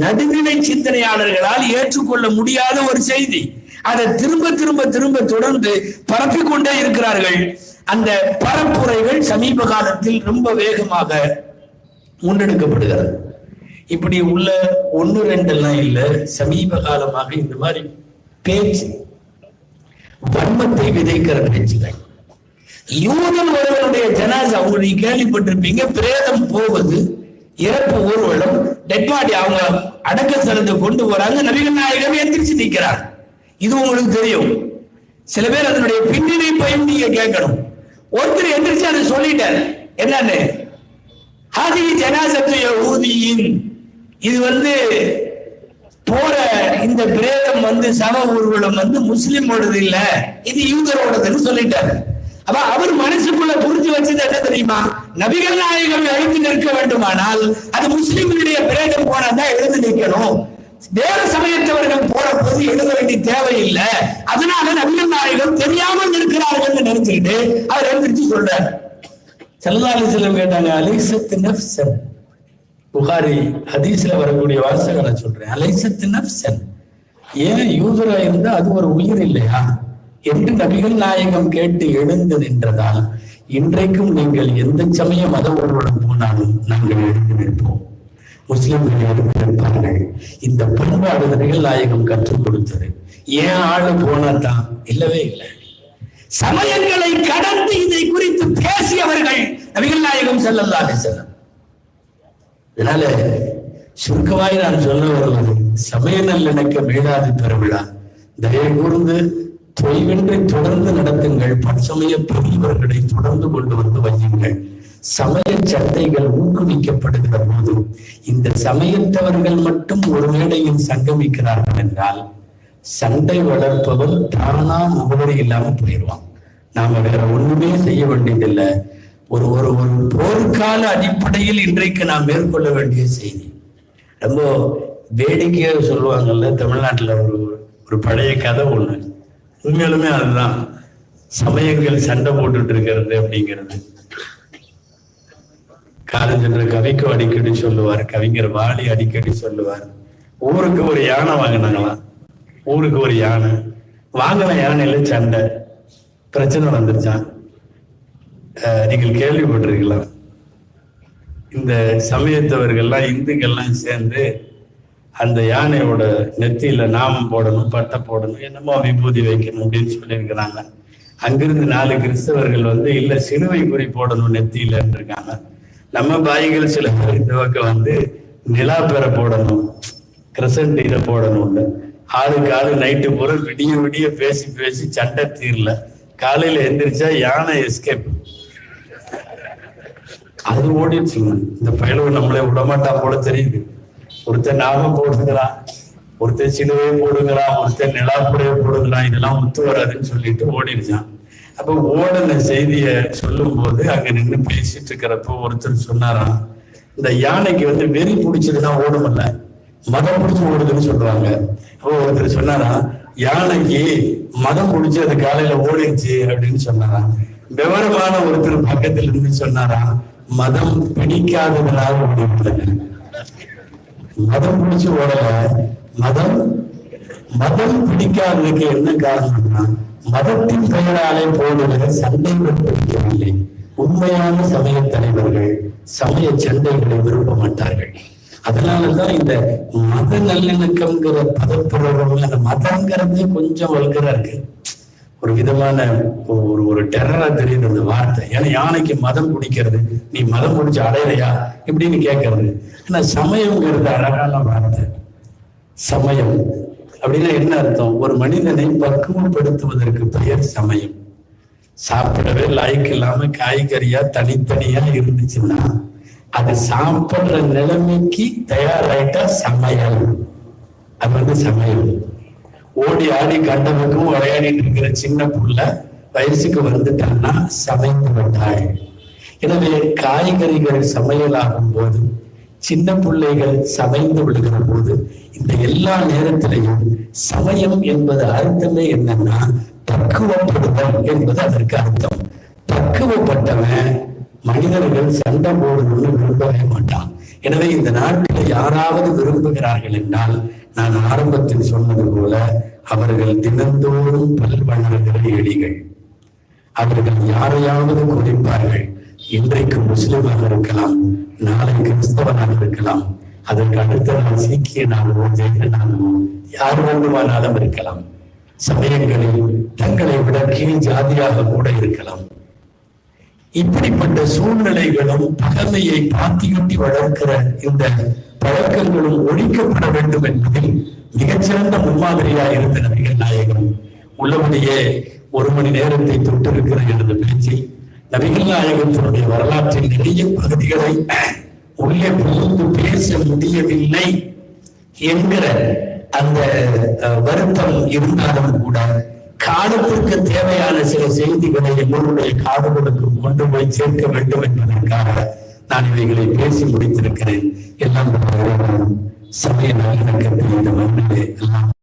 நடுநிலை சிந்தனையாளர்களால் ஏற்றுக்கொள்ள முடியாத ஒரு செய்தி. அதை திரும்ப திரும்ப திரும்ப தொடர்ந்து பரப்பிக்கொண்டே இருக்கிறார்கள். அந்த பரப்புரைகள் சமீப காலத்தில் ரொம்ப வேகமாக முன்னெடுக்கப்படுகிறது. இப்படி உள்ள 1-2 எல்லாம் இல்ல, சமீப காலமாக இந்த மாதிரி பேச்சு வன்மத்தை விதைக்கிற பேச்சுகள். யூதன் ஒருவனுடைய ஜனாசா நீங்க கேள்விப்பட்டிருப்பீங்க, பிரேதம் போவது, இறப்பு ஊர்வலம், டெட் பாடி அவங்க அடக்க ஸ்தலத்தை கொண்டு போறாங்க, நபிகள் நாயகம் எந்திரிச்சு நிற்கிறார். இது உங்களுக்கு தெரியும். சில பேர் அதனுடைய பின்னிணைப்பையும் நீங்க கேட்கணும். ஒருத்தர் எந்திரிச்சு அதை சொல்லிட்டார், என்னன்னு, ஹாதி ஜனாசத்து யஹூதியின், இது போற இந்த பிரேதம் சவ ஊர்வலம் முஸ்லிமோடது இல்ல, இது யூதரோடதுன்னு சொல்லிட்டாரு. அப்ப அவர் மனசுக்குள்ள புரிஞ்சு வச்சது என்ன தெரியுமா? நபிகள் நாயகம் எழுந்து நிற்க வேண்டுமானால் அது முஸ்லிம்களுடைய பிரேதம் போனதான் எழுந்து நிற்கணும். வேறு சமயத்தவர்கள் போற போது எழுத வேண்டிய தேவையில்லை, அதனால நபிகள் நாயகம் தெரியாமல் இருக்கிறார்கள் நினைச்சுக்கிட்டு அவர் எழுந்திருச்சு சொல்றார். ஸல்லல்லாஹு அலைஹி வஸல்லம் கேட்டாங்க, அலைஸத் நஃப்ஸன், புகாரி ஹதீஸ்ல வரக்கூடிய வாசகம் நான் சொல்றேன், அலைஸத் நஃப்ஸன், ஏன் யூதரா இருந்தா அது ஒரு உயிர் இல்லையா என்று நபிகள் நாயகம் கேட்டு எழுந்து நின்றதால் இன்றைக்கும் நீங்கள் எந்த சமய மத உணர்வுடன் போனாலும் நாங்கள் எழுந்து நிற்போம். முஸ்லிம்கள் எழுந்து நிற்பார்கள். இந்த பண்பாடு நபிகள் நாயகம் கற்றுக் கொடுத்தது. ஏன் ஆளு போனாதான் இல்லவே இல்லை. சமயங்களை கடந்து இதை குறித்து பேசியவர்கள் நபிகள் நாயகம் ஸல்லல்லாஹு அலைஹி வஸல்லம். இதனால சுருக்கமாய் நான் சொல்ல வருவது, சமய நல்லிணக்க மீளாது பெருவிழா தயவு கூர்ந்து தொய்வின்றி தொடர்ந்து நடத்துங்கள். பற்சமய பெரியவர்களை தொடர்ந்து கொண்டு வந்து வையுங்கள். சமய சண்டைகள் ஊக்குவிக்கப்படுகிற போது இந்த சமயத்தவர்கள் மட்டும் ஒரு மேடையில் சங்கமிக்கிறார்கள் என்றால் சண்டை வளர்ப்பவன் தானா முகவரி இல்லாம போயிடுவான். நாம வேற ஒண்ணுமே செய்ய வேண்டியதில்லை. ஒரு ஒரு ஒரு போர்க்கால அடிப்படையில் இன்றைக்கு நாம் மேற்கொள்ள வேண்டிய செய்தி. ரொம்ப வேடிக்கையா சொல்லுவாங்கல்ல, தமிழ்நாட்டுல ஒரு பழைய கதை ஒண்ணு, உண்மையாலுமே அதுதான். சமயங்கள் சண்டை போட்டுட்டு இருக்கிறது அப்படிங்கிறது காலஞ்சென்ற கவிக்கும் அடிக்கடி சொல்லுவார், கவிஞர் வாலி அடிக்கடி சொல்லுவார். ஊருக்கு ஒரு யானை வாங்கினாங்களாம். ஊருக்கு ஒரு யானை வாங்கின யானையில சண்டை, பிரச்சனை வந்துருச்சான். நீங்கள் கேள்விப்பட்டிருக்கலாம், இந்த சமயத்தவர்கள்லாம் இந்துக்கள்லாம் சேர்ந்து அந்த யானையோட நெத்தியில நாமம் போடணும், பட்டை போடணும், என்னமோ விபூதி வைக்கணும் அப்படின்னு சொல்லியிருக்கிறாங்க. அங்கிருந்து 4 கிறிஸ்தவர்கள் வந்து இல்ல சிலுவை குறி போடணும் நெத்தியிலன்னு இருக்காங்க. நம்ம பாய்கள் சில பேர் இந்த பக்கம் வந்து நிலா பெற போடணும், கிரசன்ட் இதை போடணும்னு. ஆளுக்கு ஆளு நைட்டு பூரா விடிய விடிய பேசி பேசி சண்டை தீரல. காலையில எந்திரிச்சா யானை எஸ்கேப். அது ஓடிடுச்சுங்க. இந்த பயலுவை நம்மளே விடமாட்டா போல தெரியுது. ஒருத்தர் நாமம் போடுங்கிறான், ஒருத்தர் சிலுவையை போடுங்கிறான், ஒருத்தர் நிலாப்புறையை போடுங்கிறான். இதெல்லாம் ஒத்து வராதுன்னு சொல்லிட்டு ஓடிடுச்சான். அப்ப ஓடின செய்திய சொல்லும் போது அங்க நின்று பேசிட்டு இருக்கிறப்போ ஒருத்தர் சொன்னாராம், இந்த யானைக்கு வந்து வெறி பிடிச்சதுன்னா ஓடுமல்ல, மதம் பிடிச்சி ஓடுதுன்னு சொல்றாங்க. அப்போ ஒருத்தர் சொன்னாராம், யானைக்கு மதம் பிடிச்சி அது காலையில ஓடிடுச்சு அப்படின்னு சொன்னாராம். விவரமான ஒருத்தர் பக்கத்துல இருந்து சொன்னாராம், மதம் பிடிக்காததுனால ஓடிவிட்டது. மதம் பிடிச்சு ஓடல, மதம் பிடிக்காததுக்கு என்ன காரணம்னா மதத்தின் பெயராலே போடுகிற சண்டைகள் பிடிக்கவில்லை. உண்மையான சமய தலைவர்கள் சமய சண்டைகளை விரும்ப மாட்டார்கள். அதனாலதான் இந்த மத நல்லிணக்கம்ங்கிற பதப்பிரயோகம், அந்த மதங்கிறது கொஞ்சம் வல்கரா இருக்கு, ஒரு விதமான ஒரு டெரரா தெரியுது அந்த வார்த்தை. ஏன்னா யானைக்கு மதம் பிடிக்கிறது, நீ மதம் பிடிச்சு அடையலையா இப்படின்னு கேட்கறது. ஆனா சமயம்ங்கிறது அழகான வார்த்தை. சமயம் அப்படின்னா என்ன அர்த்தம்? ஒரு மனிதனை பக்குவப்படுத்துவதற்கு பெயர் சமயம். சாப்பிடவே லாய்க்கு இல்லாம காய்கறியா தனித்தனியா இருந்துச்சுன்னா அது சாப்பிடுற நிலைமைக்கு தயாராயிட்டா சமையல். அது வந்து சமையல். ஓடி ஆடி கண்டவனுக்கும் விளையாடிட்டு இருக்கிற சின்ன புள்ள வயசுக்கு வந்துட்டான்னா சமைத்து விட்டாள். எனவே காய்கறிகள் சமையலாகும் போது, சின்ன பிள்ளைகள் சமைந்து விடுகிற போது, இந்த எல்லா நேரத்திலையும் சமயம் என்பது அர்த்தமே என்னன்னா பக்குவப்படுதல் என்பது அதற்கு அர்த்தம். பக்குவப்பட்டவன் மனிதர்கள் சண்டை போடணும்னு விரும்பவே மாட்டான். எனவே இந்த நாட்டில் யாராவது விரும்புகிறார்கள் என்றால், நான் ஆரம்பத்தில் சொன்னது போல அவர்கள் தினந்தோறும் பல்வளர்கிற எலிகள். அவர்கள் யாரையாவது குறிப்பார்கள். இன்றைக்கு முஸ்லிமாக இருக்கலாம், நாளை கிறிஸ்தவனாக இருக்கலாம், அதற்கு அடுத்த நாள் சீக்கியனாகவோ ஜெயினாகவோ யார் வேண்டுமானாலும் இருக்கலாம். சமயங்களில் தங்களை விட கீழ் ஜாதியாக கூட இருக்கலாம். இப்படிப்பட்ட சூழ்நிலைகளும் பகைமையை பாத்தியொட்டி வளர்க்கிற இந்த பழக்கங்களும் ஒழிக்கப்பட வேண்டும் என்பதில் மிகச்சிறந்த முன்மாதிரியாக இருந்த நபிகள் நாயகம். உள்ளபடியே 1 மணி நேரத்தை தொட்டிருக்கிற எனது பேச்சில் நபிகள் நாயகத்தினுடைய வரலாற்றில் நிறைய பகுதிகளை உள்ளே புகுந்து பேச முடியவில்லை என்கிற அந்த வருத்தம் இருந்தாலும் கூட, காலத்திற்கு தேவையான சில செய்திகளை எங்களுடைய காதுகளுக்கு கொண்டு போய் சேர்க்க வேண்டும் என்பதற்காக நான் இவைகளை பேசி முடித்திருக்கிறேன். எல்லாம் சமய நல்லிணக்கத்தில் இந்த மண்ணிலே எல்லாம்